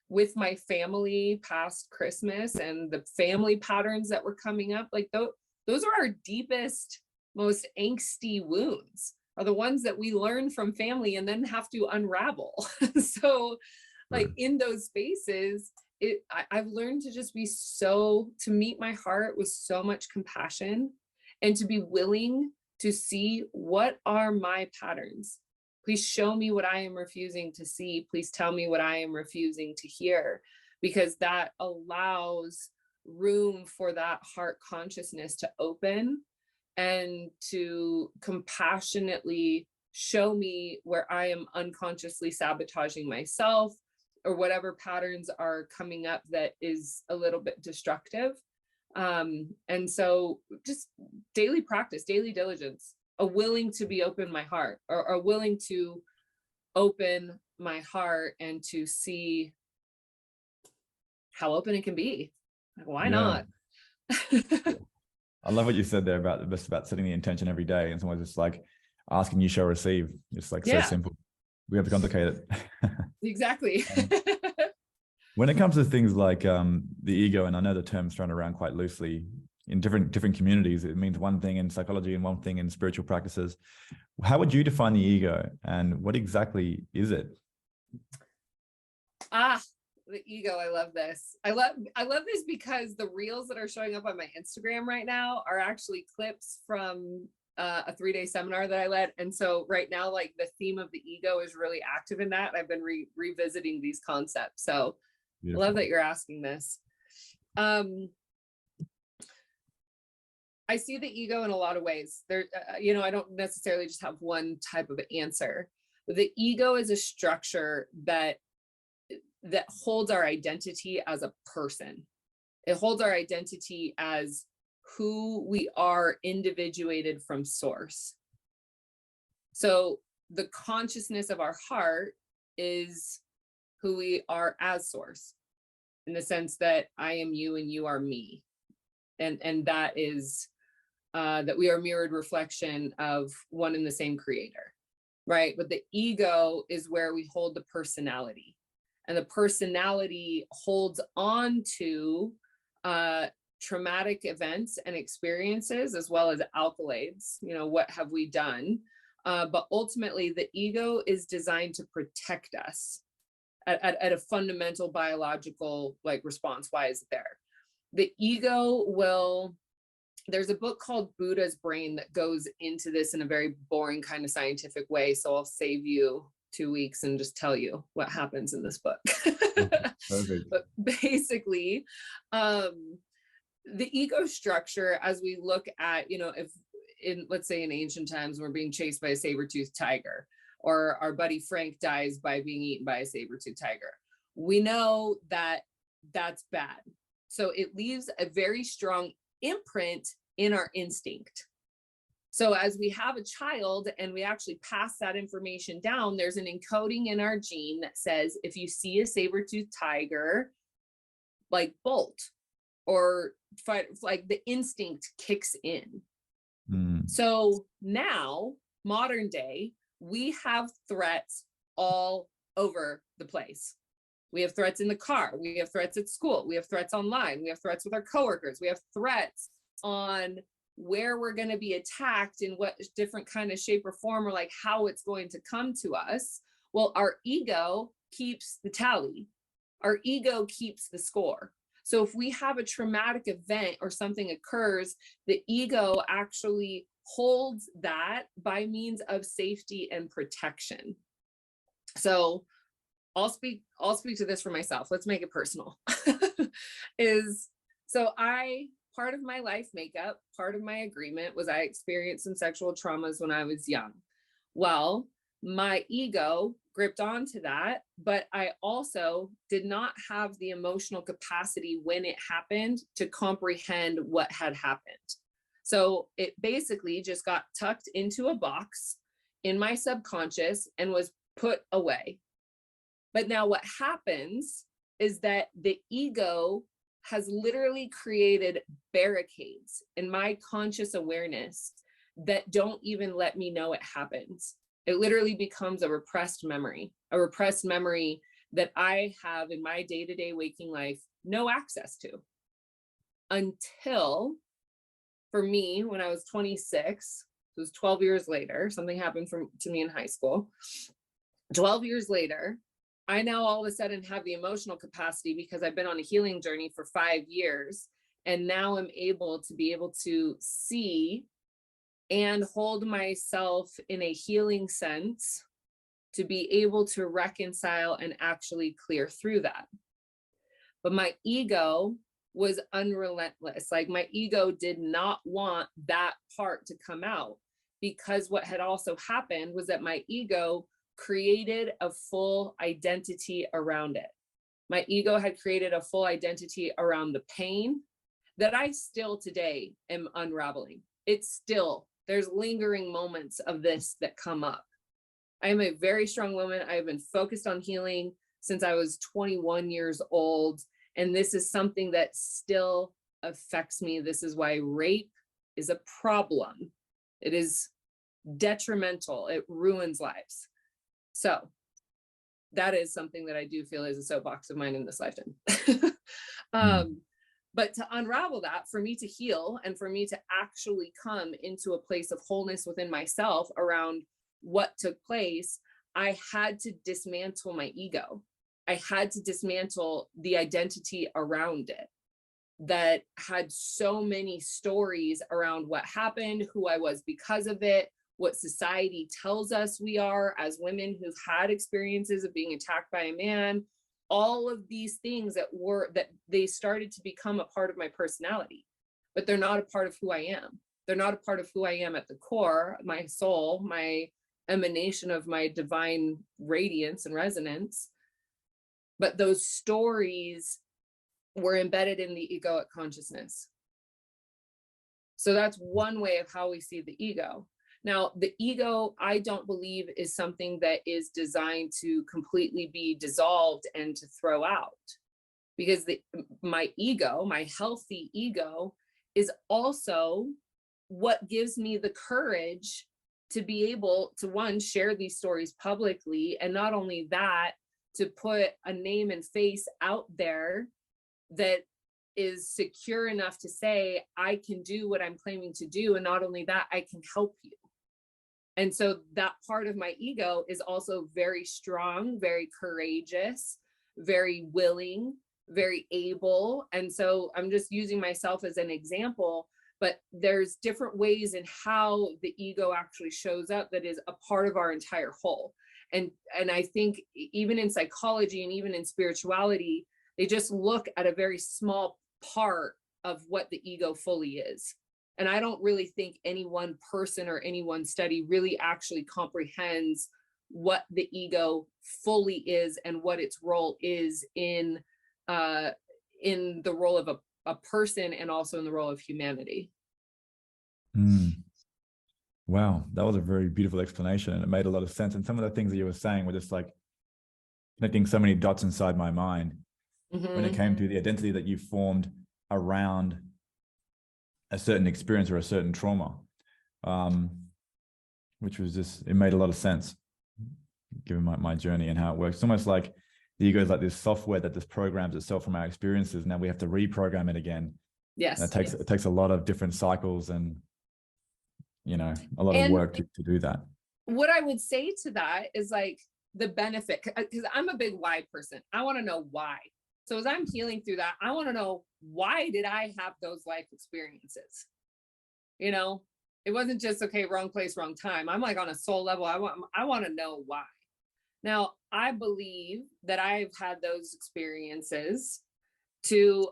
with my family past Christmas, and the family patterns that were coming up, those are our deepest, most angsty wounds, are the ones that we learn from family and then have to unravel. So in those spaces, I've learned to just to meet my heart with so much compassion and to be willing to see what are my patterns. Please show me what I am refusing to see. Please tell me what I am refusing to hear, because that allows room for that heart consciousness to open and to compassionately show me where I am unconsciously sabotaging myself or whatever patterns are coming up that is a little bit destructive. And so just daily practice, daily diligence, a willing to be open my heart, or willing to open my heart and to see how open it can be. Like, why Yeah. not? I love what you said there about setting the intention every day, and someone's just like asking you shall receive. It's like so Yeah, simple. We have to complicate it. exactly. When it comes to things like the ego, and I know the term's thrown around quite loosely in different communities, it means one thing in psychology and one thing in spiritual practices. How would you define the ego, and what exactly is it? The ego. I love this. I love this because the reels that are showing up on my Instagram right now are actually clips from a 3-day seminar that I led. And so right now, like, the theme of the ego is really active in that. I've been revisiting these concepts. So Beautiful. I love that you're asking this. I see the ego in a lot of ways. There, I don't necessarily just have one type of answer. The ego is a structure that holds our identity as a person. It holds our identity as who we are, individuated from source. So the consciousness of our heart is who we are as source, in the sense that I am you and you are me. And that is that we are mirrored reflection of one and the same creator, right? But the ego is where we hold the personality. And the personality holds on to traumatic events and experiences, as well as accolades. What have we done? But ultimately, the ego is designed to protect us at a fundamental biological response. Why is it there? The ego will. There's a book called Buddha's Brain that goes into this in a very boring kind of scientific way. So I'll save you 2 weeks and just tell you what happens in this book. Perfect. But basically, the ego structure, as we look at, if let's say in ancient times, we're being chased by a saber-toothed tiger, or our buddy Frank dies by being eaten by a saber-toothed tiger, we know that that's bad. So it leaves a very strong imprint in our instinct. So as we have a child and we actually pass that information down, there's an encoding in our gene that says, if you see a saber-toothed tiger, bolt or fight, the instinct kicks in. So now, modern day, we have threats all over the place. We have threats in the car. We have threats at school. We have threats online. We have threats with our coworkers. We have threats on where we're going to be attacked, in what different kind of shape or form, or how it's going to come to us. Well, our ego keeps the tally. Our ego keeps the score. So if we have a traumatic event or something occurs, the ego actually holds that by means of safety and protection. So I'll speak to this for myself. Let's make it personal. Part of my life makeup, part of my agreement was I experienced some sexual traumas when I was young. Well, my ego gripped onto that, but I also did not have the emotional capacity when it happened to comprehend what had happened. So it basically just got tucked into a box in my subconscious and was put away. But now what happens is that the ego has literally created barricades in my conscious awareness that don't even let me know it happens. It literally becomes a repressed memory that I have in my day-to-day waking life no access to. Until, for me, when I was 26, it was 12 years later, something happened to me in high school. 12 years later, I now all of a sudden have the emotional capacity, because I've been on a healing journey for 5 years. And now I'm able to see and hold myself in a healing sense, to be able to reconcile and actually clear through that. But my ego was unrelentless. My ego did not want that part to come out, because what had also happened was that my ego created a full identity around it. My ego had created a full identity around the pain that I still today am unraveling. There's lingering moments of this that come up. I am a very strong woman. I have been focused on healing since I was 21 years old. And this is something that still affects me. This is why rape is a problem. It is detrimental. It ruins lives. So that is something that I do feel is a soapbox of mine in this lifetime. But to unravel that, for me to heal and for me to actually come into a place of wholeness within myself around what took place, I had to dismantle my ego. I had to dismantle the identity around it that had so many stories around what happened, who I was because of it, what society tells us we are as women who've had experiences of being attacked by a man, all of these things that they started to become a part of my personality, but they're not a part of who I am. They're not a part of who I am at the core, my soul, my emanation of my divine radiance and resonance. But those stories were embedded in the egoic consciousness. So that's one way of how we see the ego. Now, the ego, I don't believe is something that is designed to completely be dissolved and to throw out, because my ego, my healthy ego, is also what gives me the courage to be able to, one, share these stories publicly, and not only that, to put a name and face out there that is secure enough to say, I can do what I'm claiming to do. And not only that, I can help you. And so that part of my ego is also very strong, very courageous, very willing, very able. And so I'm just using myself as an example, but there's different ways in how the ego actually shows up that is a part of our entire whole. And I think even in psychology and even in spirituality, they just look at a very small part of what the ego fully is. And I don't really think any one person or any one study really actually comprehends what the ego fully is and what its role is in the role of a person, and also in the role of humanity. Wow, that was a very beautiful explanation, and it made a lot of sense. And some of the things that you were saying were just like connecting so many dots inside my mind when it came to the identity that you formed around a certain experience or a certain trauma, which was just, it made a lot of sense given my journey and how it works. It's almost like the ego is like this software that just programs itself from our experiences. Now we have to reprogram it again. Yes. And it takes a lot of different cycles and, you know, a lot of work to do that. What I would say to that is like the benefit, because I'm a big why person. I want to know why. So as I'm healing through that, I want to know, why did I have those life experiences? You know, it wasn't just, okay, wrong place, wrong time. I'm like on a soul level. I want to know why. Now, I believe that I've had those experiences to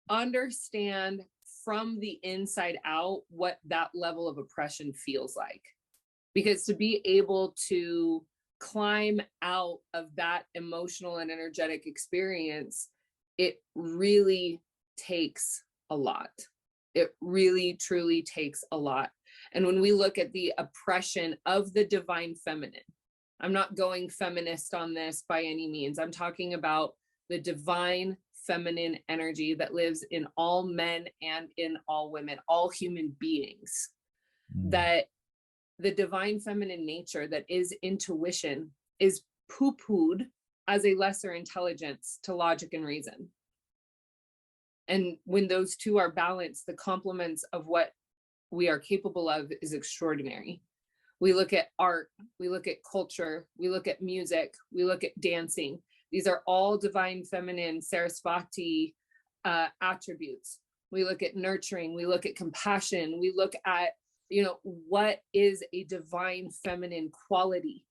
understand from the inside out what that level of oppression feels like. Because to be able to climb out of that emotional and energetic experience, it really takes a lot. It really, truly takes a lot. And when we look at the oppression of the divine feminine, I'm not going feminist on this by any means. I'm talking about the divine feminine energy that lives in all men and in all women, all human beings. That the divine feminine nature that is intuition is poo-pooed as a lesser intelligence to logic and reason. And when those two are balanced, the complements of what we are capable of is extraordinary. We look at art, we look at culture, we look at music, we look at dancing. These are all divine feminine Sarasvati attributes. We look at nurturing, we look at compassion, we look at, you know, what is a divine feminine quality?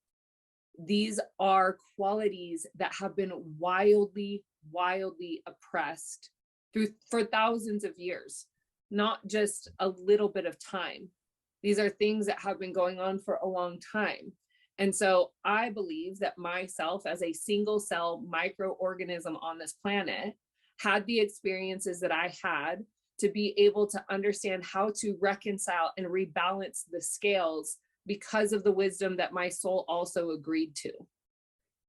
These are qualities that have been wildly, wildly oppressed for thousands of years, not just a little bit of time. These are things that have been going on for a long time. And so I believe that myself as a single cell microorganism on this planet had the experiences that I had to be able to understand how to reconcile and rebalance the scales because of the wisdom that my soul also agreed to.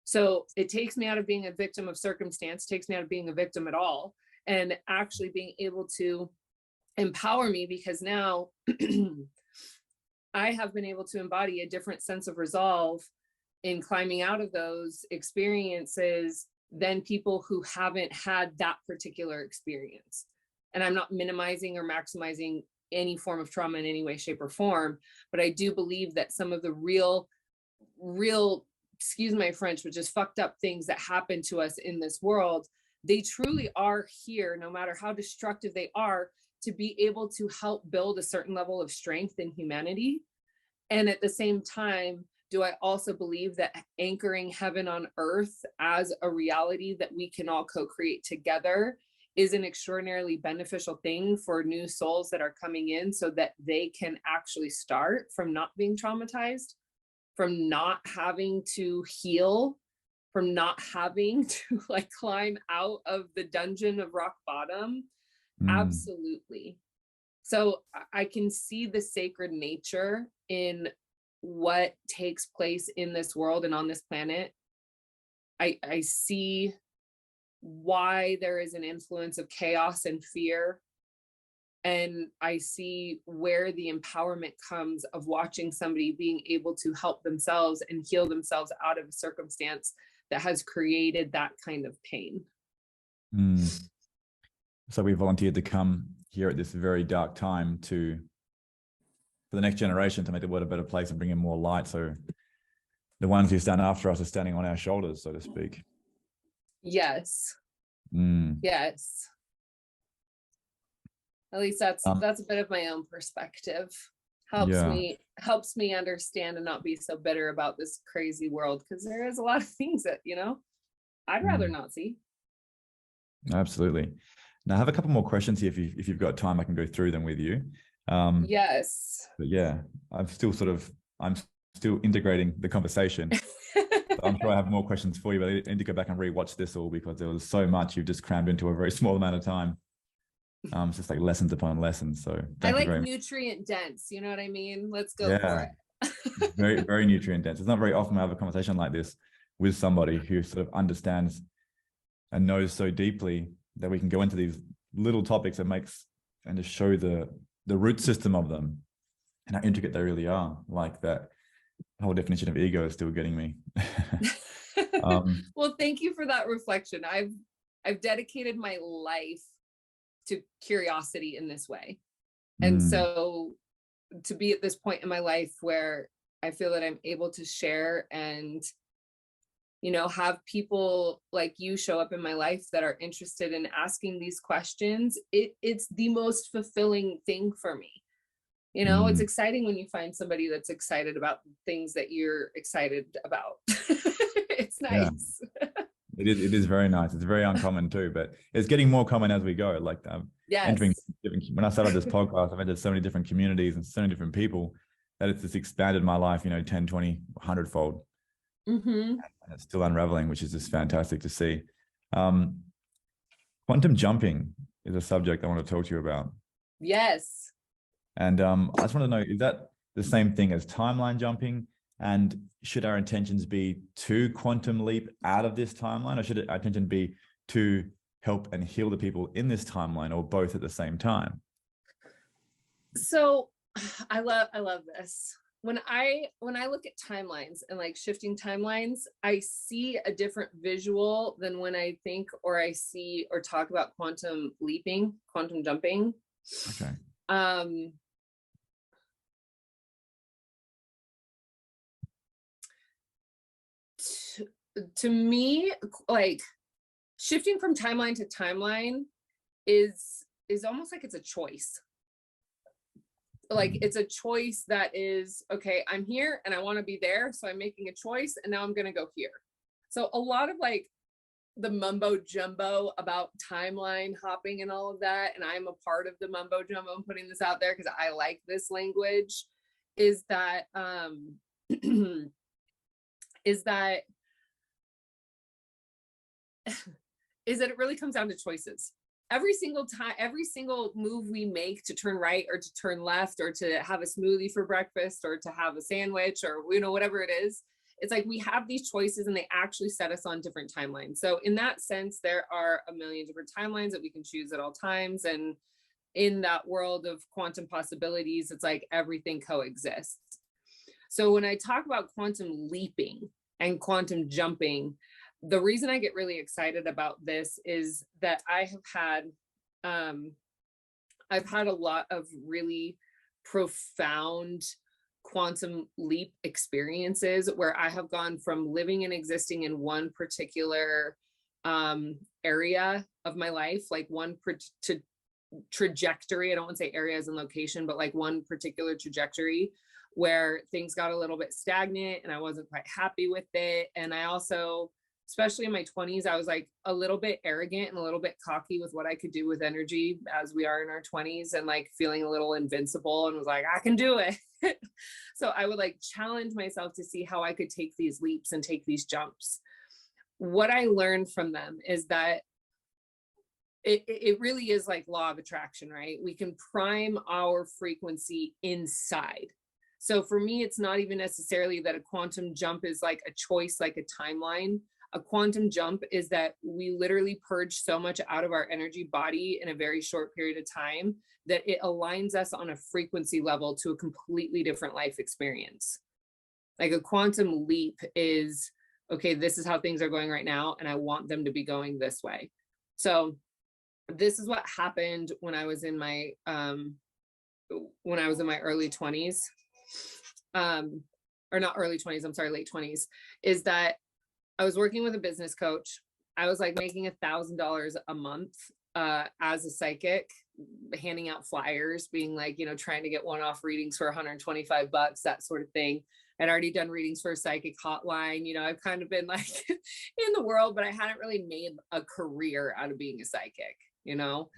So it takes me out of being a victim of circumstance, takes me out of being a victim at all, and actually being able to empower me, because now I have been able to embody a different sense of resolve in climbing out of those experiences than people who haven't had that particular experience. And I'm not minimizing or maximizing any form of trauma in any way, shape, or form, but I do believe that some of the real, excuse my French, but just fucked up things that happen to us in this world, they truly are here, no matter how destructive they are, to be able to help build a certain level of strength in humanity. And at the same time, do I also believe that anchoring heaven on earth as a reality that we can all co-create together is an extraordinarily beneficial thing for new souls that are coming in, so that they can actually start from not being traumatized, from not having to heal, from not having to like climb out of the dungeon of rock bottom. Absolutely. So I can see the sacred nature in what takes place in this world and on this planet. I see why there is an influence of chaos and fear. And I see where the empowerment comes of watching somebody being able to help themselves and heal themselves out of a circumstance that has created that kind of pain. So we volunteered to come here at this very dark time for the next generation, to make the world a better place and bring in more light. So the ones who stand after us are standing on our shoulders, so to speak. Yes. Yes. At least that's a bit of my own perspective. Helps me understand and not be so bitter about this crazy world, because there is a lot of things that, I'd rather not see. Absolutely. Now I have a couple more questions here. If you've got time, I can go through them with you. Yes. But yeah, I'm still integrating the conversation. I'm sure I have more questions for you, but I need to go back and rewatch this all, because there was so much you've just crammed into a very small amount of time. It's just like lessons upon lessons. So I like nutrient dense, you know what I mean? Let's go for it. Very, very nutrient dense. It's not very often I have a conversation like this with somebody who sort of understands and knows so deeply that we can go into these little topics and just show the root system of them and how intricate they really are. Like that whole definition of ego is still getting me. Well, thank you for that reflection. I've dedicated my life to curiosity in this way. And so to be at this point in my life where I feel that I'm able to share and, have people like you show up in my life that are interested in asking these questions, it's the most fulfilling thing for me. It's exciting when you find somebody that's excited about things that you're excited about. It's nice. Yeah. It is very nice. It's very uncommon too, but it's getting more common as we go. Like entering when I started this podcast, I've entered so many different communities and so many different people that it's just expanded my life, 10, 20, 100-fold. And it's still unraveling, which is just fantastic to see. Quantum jumping is a subject I want to talk to you about. Yes. And I just want to know, is that the same thing as timeline jumping? And should our intentions be to quantum leap out of this timeline, or should our intention be to help and heal the people in this timeline, or both at the same time? So I love this. When I look at timelines and like shifting timelines, I see a different visual than when I think or I see or talk about quantum leaping, quantum jumping. Okay. To me, like shifting from timeline to timeline is almost like it's a choice. Like it's a choice that is, okay, I'm here and I want to be there. So I'm making a choice and now I'm going to go here. So a lot of like the mumbo jumbo about timeline hopping and all of that, and I'm a part of the mumbo jumbo, I'm putting this out there because I like this language, is that it really comes down to choices. every single time, every single move we make to turn right or to turn left or to have a smoothie for breakfast or to have a sandwich or, you know, whatever it is, it's like we have these choices and they actually set us on different timelines. So in that sense, there are a million different timelines that we can choose at all times. And in that world of quantum possibilities, it's like everything coexists. So when I talk about quantum leaping and quantum jumping, the reason I get really excited about this is that I've had a lot of really profound quantum leap experiences where I have gone from living and existing in one particular area of my life, like one trajectory. I don't want to say areas and location, but like one particular trajectory where things got a little bit stagnant and I wasn't quite happy with it. And I also, especially in my 20s, I was like a little bit arrogant and a little bit cocky with what I could do with energy as we are in our 20s, and like feeling a little invincible and was like, I can do it. So I would like challenge myself to see how I could take these leaps and take these jumps. What I learned from them is that it really is like law of attraction, right? We can prime our frequency inside. So for me, it's not even necessarily that a quantum jump is like a choice, like a timeline. A quantum jump is that we literally purge so much out of our energy body in a very short period of time that it aligns us on a frequency level to a completely different life experience. Like a quantum leap is, okay, this is how things are going right now, and I want them to be going this way. So this is what happened when I was in my early 20s. Or not early 20s, I'm sorry, late 20s, is that I was working with a business coach. I was like making $1,000 a month as a psychic, handing out flyers, being like, you know, trying to get one-off readings for $125, that sort of thing. I'd already done readings for a psychic hotline. You know, I've kind of been like in the world, but I hadn't really made a career out of being a psychic, you know?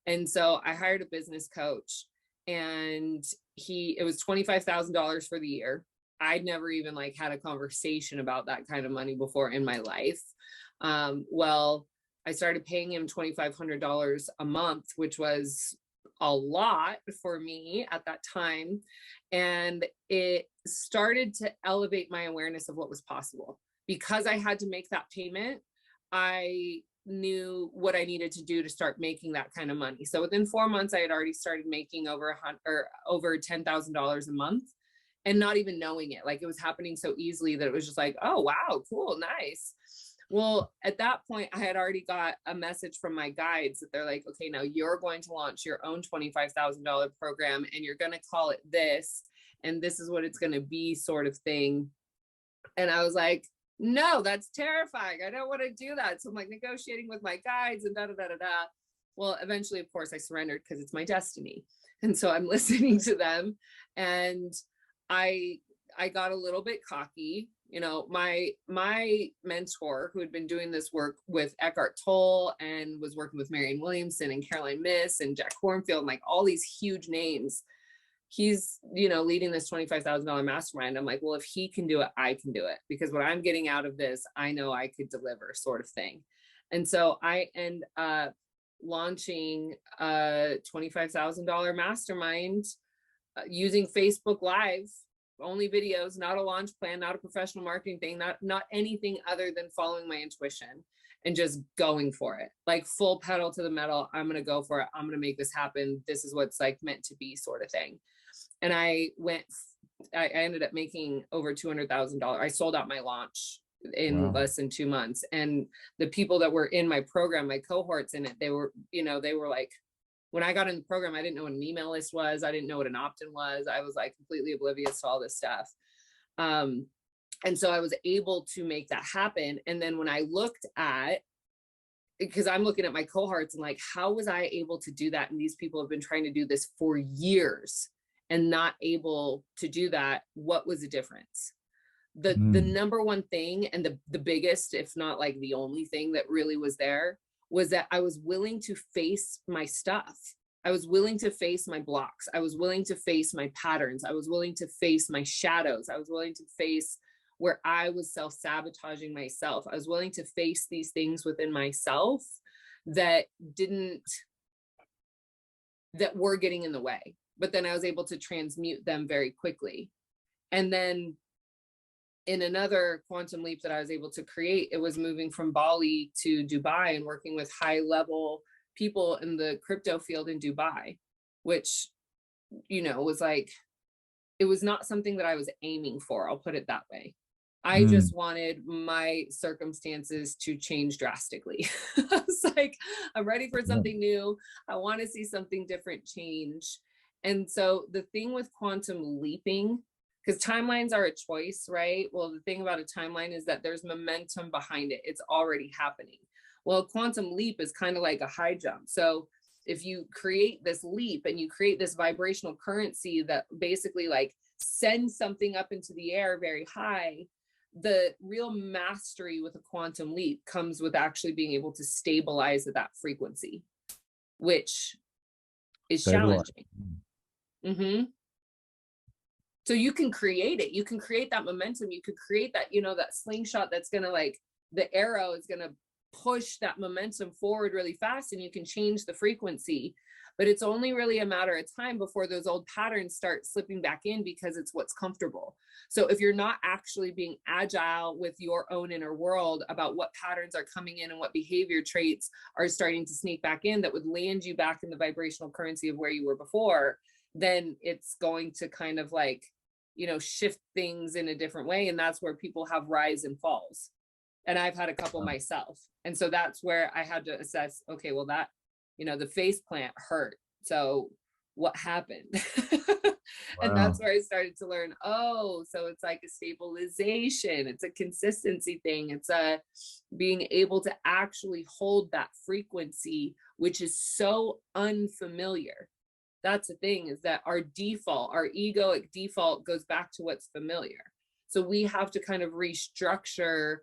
And so I hired a business coach, and it was $25,000 for the year. I'd never even like had a conversation about that kind of money before in my life. Well, I started paying him $2,500 a month, which was a lot for me at that time. And it started to elevate my awareness of what was possible. Because I had to make that payment, I knew what I needed to do to start making that kind of money. So within 4 months, I had already started making over $10,000 a month, and not even knowing it. Like it was happening so easily that it was just like, oh, wow, cool, nice. Well, at that point, I had already got a message from my guides that they're like, okay, now you're going to launch your own $25,000 program, and you're going to call it this, and this is what it's going to be, sort of thing. And I was like, no, that's terrifying. I don't want to do that. So I'm like negotiating with my guides and da da da da da. Well, eventually, of course, I surrendered because it's my destiny. And so I'm listening to them, and I got a little bit cocky. You know, my mentor, who had been doing this work with Eckhart Tolle and was working with Marianne Williamson and Caroline Myss and Jack Kornfield, and like all these huge names, he's, you know, leading this $25,000 mastermind. I'm like, well, if he can do it, I can do it, because what I'm getting out of this, I know I could deliver, sort of thing. And so I end up launching a $25,000 mastermind using Facebook Live, only videos, not a launch plan, not a professional marketing thing, not anything other than following my intuition and just going for it. Like full pedal to the metal. I'm going to go for it. I'm going to make this happen. This is what's like meant to be, sort of thing. And I ended up making over $200,000. I sold out my launch in less than 2 months. And the people that were in my program, my cohorts in it, they were like, when I got in the program, I didn't know what an email list was. I didn't know what an opt-in was. I was like completely oblivious to all this stuff. And so I was able to make that happen. And then when I looked at, because I'm looking at my cohorts and like, how was I able to do that? And these people have been trying to do this for years and not able to do that. What was the difference? The number one thing, and the biggest, if not like the only thing that really was there, was that I was willing to face my stuff. I was willing to face my blocks. I was willing to face my patterns. I was willing to face my shadows. I was willing to face where I was self-sabotaging myself. I was willing to face these things within myself that didn't that were getting in the way. But then I was able to transmute them very quickly. And then in another quantum leap that I was able to create, it was moving from Bali to Dubai and working with high level people in the crypto field in Dubai, which, you know, was like, it was not something that I was aiming for. I'll put it that way. I just wanted my circumstances to change drastically. I was like, I'm ready for something new. I want to see something different change. And so the thing with quantum leaping, because timelines are a choice, right? Well, the thing about a timeline is that there's momentum behind it. It's already happening. Well, a quantum leap is kind of like a high jump. So if you create this leap and you create this vibrational currency that basically like sends something up into the air very high, the real mastery with a quantum leap comes with actually being able to stabilize at that frequency, which is challenging. Mm-hmm. So you can create it. You can create that momentum. You could create that, you know, that slingshot that's going to like, the arrow is going to push that momentum forward really fast, and you can change the frequency. But it's only really a matter of time before those old patterns start slipping back in, because it's what's comfortable. So if you're not actually being agile with your own inner world about what patterns are coming in and what behavior traits are starting to sneak back in that would land you back in the vibrational currency of where you were before, then it's going to kind of like, you know, shift things in a different way. And that's where people have rise and falls. And I've had a couple myself. And so that's where I had to assess, okay, well, that, you know, the face plant hurt. So what happened? And that's where I started to learn, oh, so it's like a stabilization. It's a consistency thing. It's a being able to actually hold that frequency, which is so unfamiliar. That's the thing, is that our default, our egoic default goes back to what's familiar. So we have to kind of restructure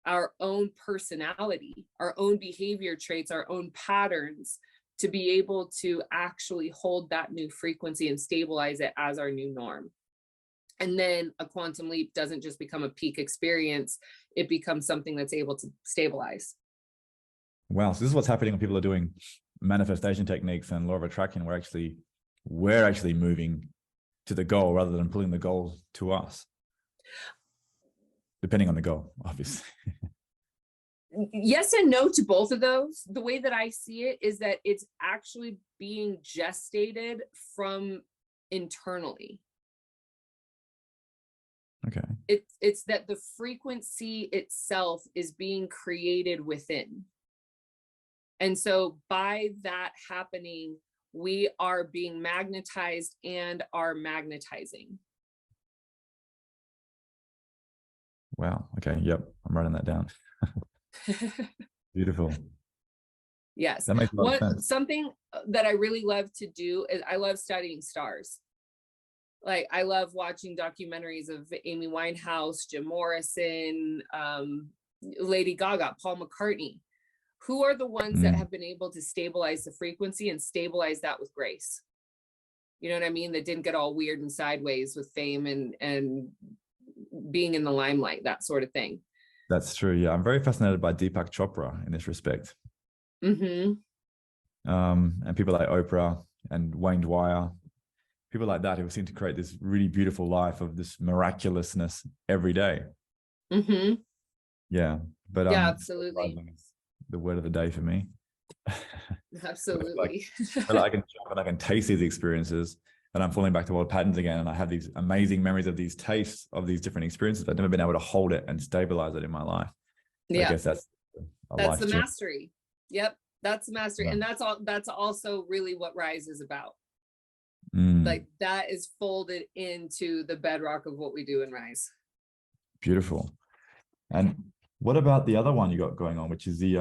our own personality, our own behavior traits, our own patterns to be able to actually hold that new frequency and stabilize it as our new norm. And then a quantum leap doesn't just become a peak experience, it becomes something that's able to stabilize. Wow. So this is what's happening when people are doing manifestation techniques and law of attraction. We're actually moving to the goal rather than pulling the goal to us, depending on the goal, obviously. Yes and no to both of those. The way that I see it is that it's actually being gestated from internally. Okay. It's that the frequency itself is being created within. And so by that happening, we are being magnetized and are magnetizing. Wow. Okay. Yep. I'm writing that down. Beautiful. Yes. That makes a lot of sense. Something that I really love to do is I love studying stars. Like I love watching documentaries of Amy Winehouse, Jim Morrison, Lady Gaga, Paul McCartney. Who are the ones that have been able to stabilize the frequency and stabilize that with grace? You know what I mean? That didn't get all weird and sideways with fame and being in the limelight, that sort of thing. That's true. Yeah. I'm very fascinated by Deepak Chopra in this respect. Mm-hmm. And people like Oprah and Wayne Dwyer, people like that who seem to create this really beautiful life of this miraculousness every day. Mm-hmm. Yeah. But yeah, absolutely. The word of the day for me. Absolutely. I can jump and I can taste these experiences, and I'm falling back to old patterns again. And I have these amazing memories of these tastes of these different experiences. I've never been able to hold it and stabilize it in my life. Yeah. I guess that's the mastery. Yep. That's the mastery. Yeah. And that's also really what Rise is about. Like that is folded into the bedrock of what we do in Rise. Beautiful. And what about the other one you got going on, which is the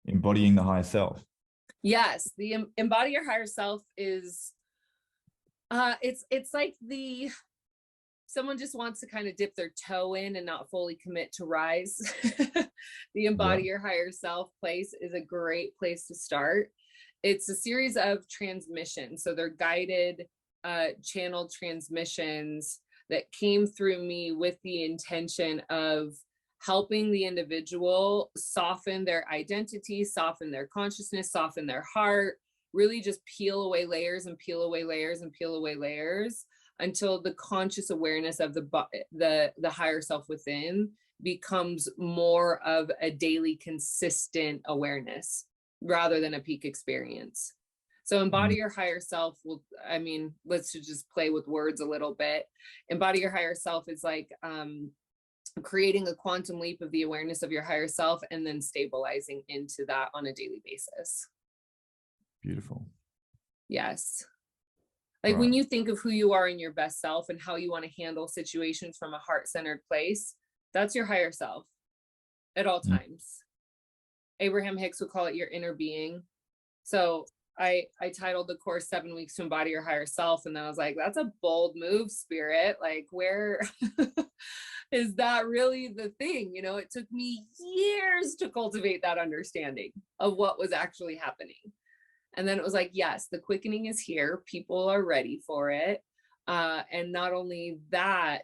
embodying the higher self? Yes, the embody your higher self is it's like someone just wants to kind of dip their toe in and not fully commit to Rise. The embody your higher self place is a great place to start. It's a series of transmissions. So they're guided channel transmissions that came through me with the intention of helping the individual soften their identity, soften their consciousness, soften their heart, really just peel away layers and peel away layers and peel away layers until the conscious awareness of the higher self within becomes more of a daily consistent awareness rather than a peak experience. So embody your higher self will, I mean, let's just play with words a little bit. Embody your higher self is like creating a quantum leap of the awareness of your higher self and then stabilizing into that on a daily basis. Beautiful. Yes. Like when you think of who you are in your best self and how you want to handle situations from a heart-centered place, that's your higher self at all times. Abraham Hicks would call it your inner being. So I titled the course 7 Weeks to Embody Your Higher Self. And then I was like, that's a bold move, Spirit. Like, where is that really the thing? You know, it took me years to cultivate that understanding of what was actually happening. And then it was like, yes, the quickening is here. People are ready for it. And not only that,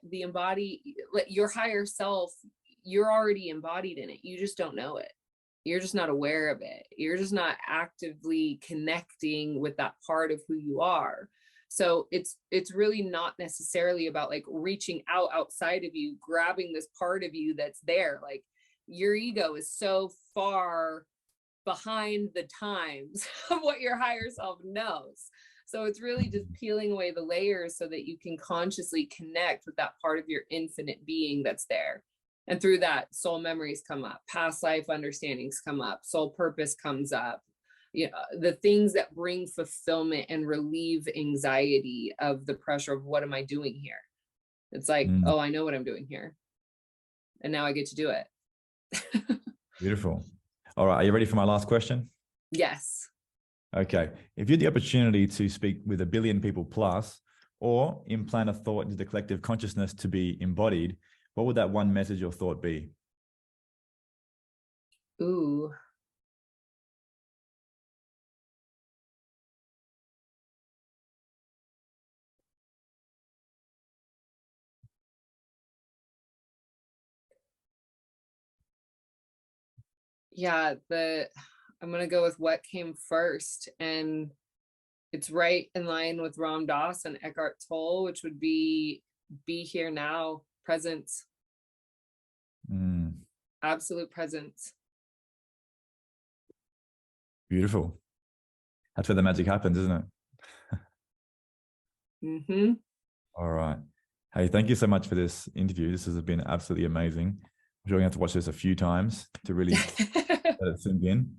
your higher self, you're already embodied in it. You just don't know it. You're just not aware of it. You're just not actively connecting with that part of who you are. So it's really not necessarily about like reaching outside of you, grabbing this part of you that's there. Like your ego is so far behind the times of what your higher self knows. So it's really just peeling away the layers so that you can consciously connect with that part of your infinite being that's there. And through that, soul memories come up, past life understandings come up, soul purpose comes up. You know, the things that bring fulfillment and relieve anxiety of the pressure of what am I doing here? It's like, oh, I know what I'm doing here. And now I get to do it. Beautiful. All right. Are you ready for my last question? Yes. Okay. If you had the opportunity to speak with 1 billion people plus, or implant a thought into the collective consciousness to be embodied, what would that one message or thought be? Ooh. Yeah, I'm going to go with what came first. And it's right in line with Ram Dass and Eckhart Tolle, which would be here now, presence. Absolute presence. Beautiful. That's where the magic happens, isn't it? All right. Hey, thank you so much for this interview. This has been absolutely amazing. I'm sure we're going to have to watch this a few times to really let it sink in.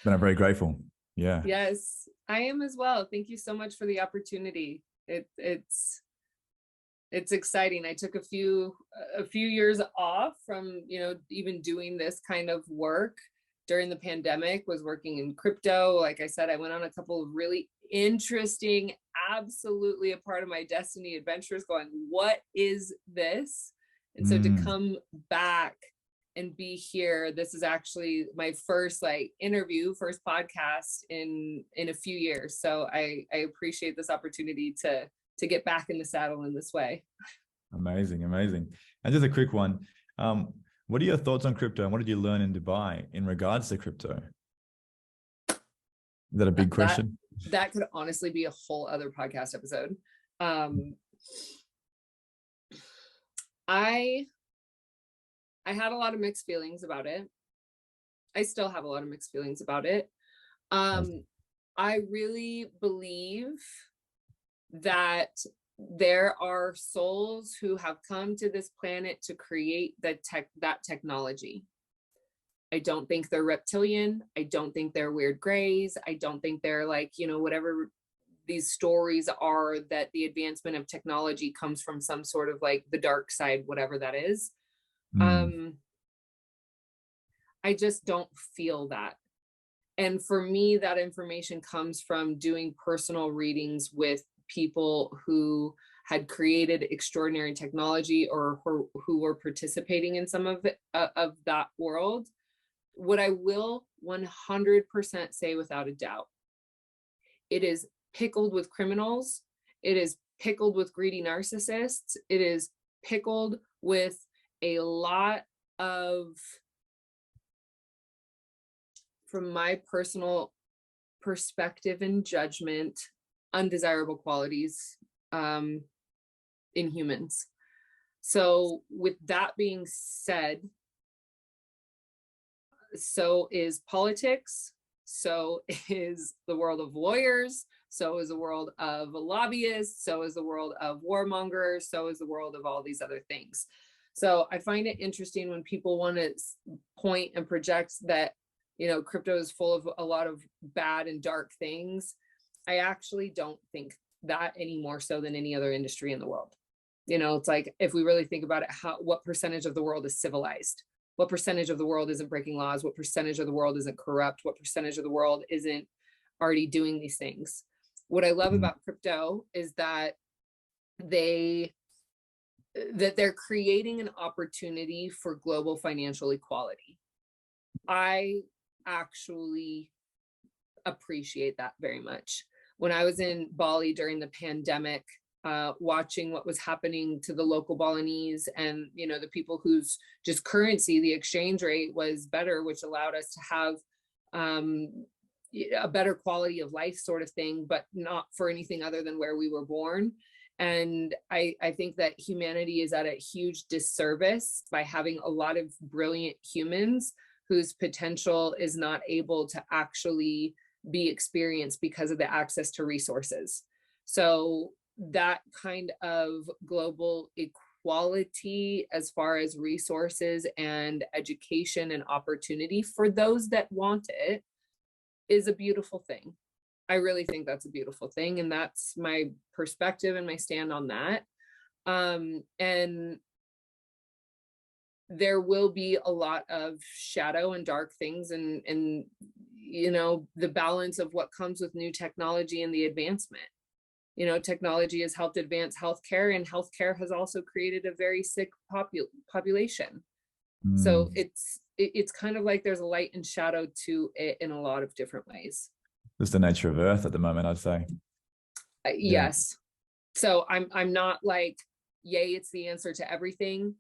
But I'm very grateful. Yeah. Yes, I am as well. Thank you so much for the opportunity. It's exciting. I took a few years off from, you know, even doing this kind of work during the pandemic, was working in crypto. Like I said, I went on a couple of really interesting, absolutely a part of my destiny adventures going, what is this? And so to come back and be here, this is actually my first first podcast in a few years. So I appreciate this opportunity to get back in the saddle in this way. Amazing, amazing. And just a quick one. What are your thoughts on crypto and what did you learn in Dubai in regards to crypto? Is that a big question? That could honestly be a whole other podcast episode. I had a lot of mixed feelings about it. I still have a lot of mixed feelings about it. I really believe that there are souls who have come to this planet to create that technology. I don't think they're reptilian. I don't think they're weird grays. I don't think they're like, you know, whatever these stories are that the advancement of technology comes from some sort of like the dark side, whatever that is. I just don't feel that. And for me, that information comes from doing personal readings with people who had created extraordinary technology or who were participating in some of that world. What I will 100% say without a doubt, it is pickled with criminals. It is pickled with greedy narcissists. It is pickled with a lot of, from my personal perspective and judgment, undesirable qualities in humans. So with that being said, so is politics, so is the world of lawyers, so is the world of lobbyists, so is the world of warmongers, so is the world of all these other things. So I find it interesting when people want to point and project that, you know, crypto is full of a lot of bad and dark things. I actually don't think that any more so than any other industry in the world. You know, it's like, if we really think about it, what percentage of the world is civilized? What percentage of the world isn't breaking laws? What percentage of the world isn't corrupt? What percentage of the world isn't already doing these things? What I love about crypto is that they're creating an opportunity for global financial equality. I actually appreciate that very much. When I was in Bali during the pandemic, watching what was happening to the local Balinese and, you know, the people whose just currency, the exchange rate was better, which allowed us to have a better quality of life sort of thing, but not for anything other than where we were born. And I think that humanity is at a huge disservice by having a lot of brilliant humans whose potential is not able to actually be experienced because of the access to resources. So that kind of global equality as far as resources and education and opportunity for those that want it is a beautiful thing. I really think that's a beautiful thing. And that's my perspective and my stand on that. And there will be a lot of shadow and dark things and, you know, the balance of what comes with new technology and the advancement. You know, technology has helped advance healthcare, and healthcare has also created a very sick population. So it's kind of like there's a light and shadow to it in a lot of different ways. Just the nature of Earth at the moment, I'd say. Yes. So I'm not like, yay, it's the answer to everything.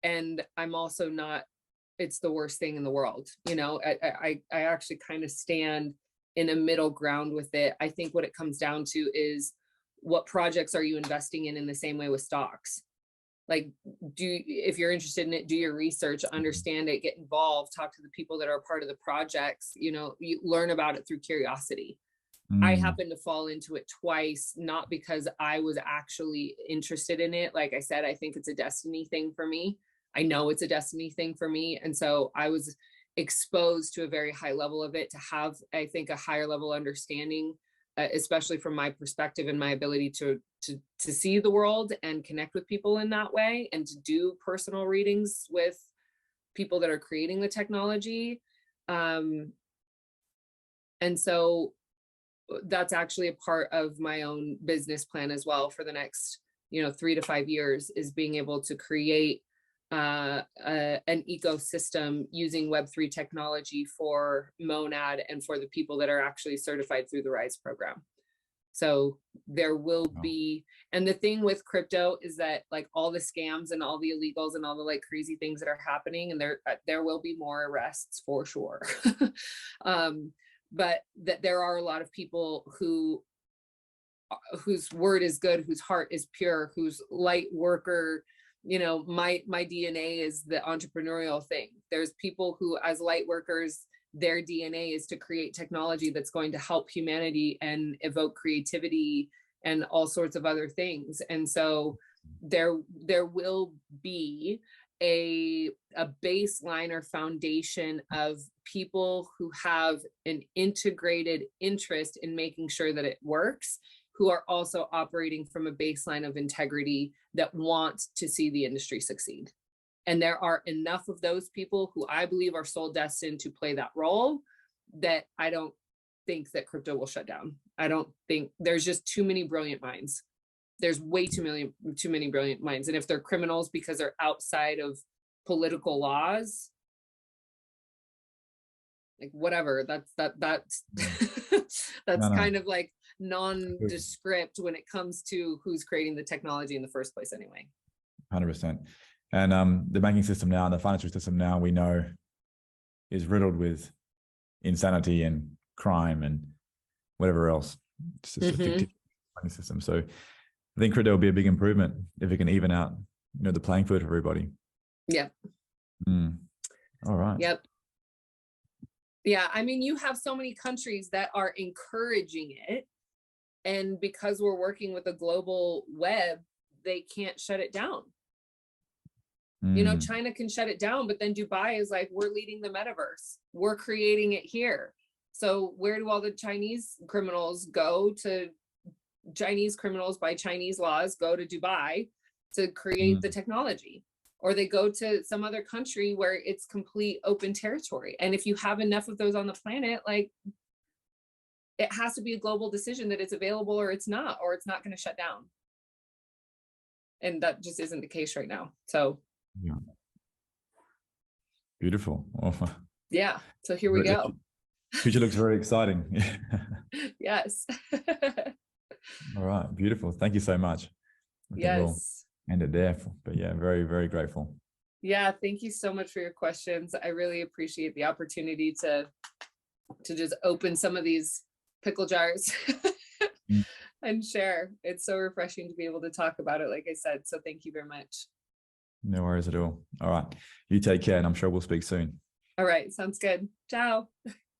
And I'm also not, it's the worst thing in the world. You know, I actually kind of stand in a middle ground with it. I think what it comes down to is, what projects are you investing in the same way with stocks? Like, if you're interested in it, do your research, understand it, get involved, talk to the people that are a part of the projects, you know, you learn about it through curiosity. I happened to fall into it twice, not because I was actually interested in it. Like I said, I think it's a destiny thing for me. I know it's a destiny thing for me. And so I was exposed to a very high level of it to have, I think, a higher level understanding, especially from my perspective and my ability to see the world and connect with people in that way, and to do personal readings with people that are creating the technology. And so that's actually a part of my own business plan as well for the next, you know, 3 to 5 years, is being able to create an ecosystem using Web3 technology for Monad and for the people that are actually certified through the RISE program. So there will be, and the thing with crypto is that, like, all the scams and all the illegals and all the like crazy things that are happening, and there will be more arrests for sure. But that there are a lot of people whose word is good, whose heart is pure, whose light worker. You know, my DNA is the entrepreneurial thing. There's people who, as light workers, their DNA is to create technology that's going to help humanity and evoke creativity and all sorts of other things. And so there will be a baseline or foundation of people who have an integrated interest in making sure that it works, who are also operating from a baseline of integrity, that want to see the industry succeed. And there are enough of those people who I believe are soul destined to play that role, that I don't think that crypto will shut down. I don't think, there's just too many brilliant minds. There's way too many brilliant minds. And if they're criminals because they're outside of political laws, like, whatever, that's kind of like nondescript when it comes to who's creating the technology in the first place anyway. 100%. And the banking system now, the financial system now, we know is riddled with insanity and crime and whatever else. It's just a Mhm. fictitious money system. So I think there will be a big improvement if it can even out, the playing field for everybody. Yep. All right. Yep. Yeah. I mean, you have so many countries that are encouraging it. And because we're working with a global web, they can't shut it down. China can shut it down, but then Dubai is like, we're leading the metaverse. We're creating it here. So where do all the Chinese criminals go to? Chinese criminals by Chinese laws go to Dubai to create the technology, or they go to some other country where it's complete open territory. And if you have enough of those on the planet, like, it has to be a global decision that it's available or it's not going to shut down. And that just isn't the case right now. So Yeah. Beautiful. Oh. Yeah. So here we go. Future looks very exciting. Yes. All right. Beautiful. Thank you so much. I think we'll Yes. end it there. But yeah, very, very grateful. Yeah. Thank you so much for your questions. I really appreciate the opportunity to just open some of these pickle jars and share. It's so refreshing to be able to talk about it, like I said. So thank you very much. No worries at all. All right. You take care, and I'm sure we'll speak soon. All right. Sounds good. Ciao.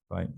Bye.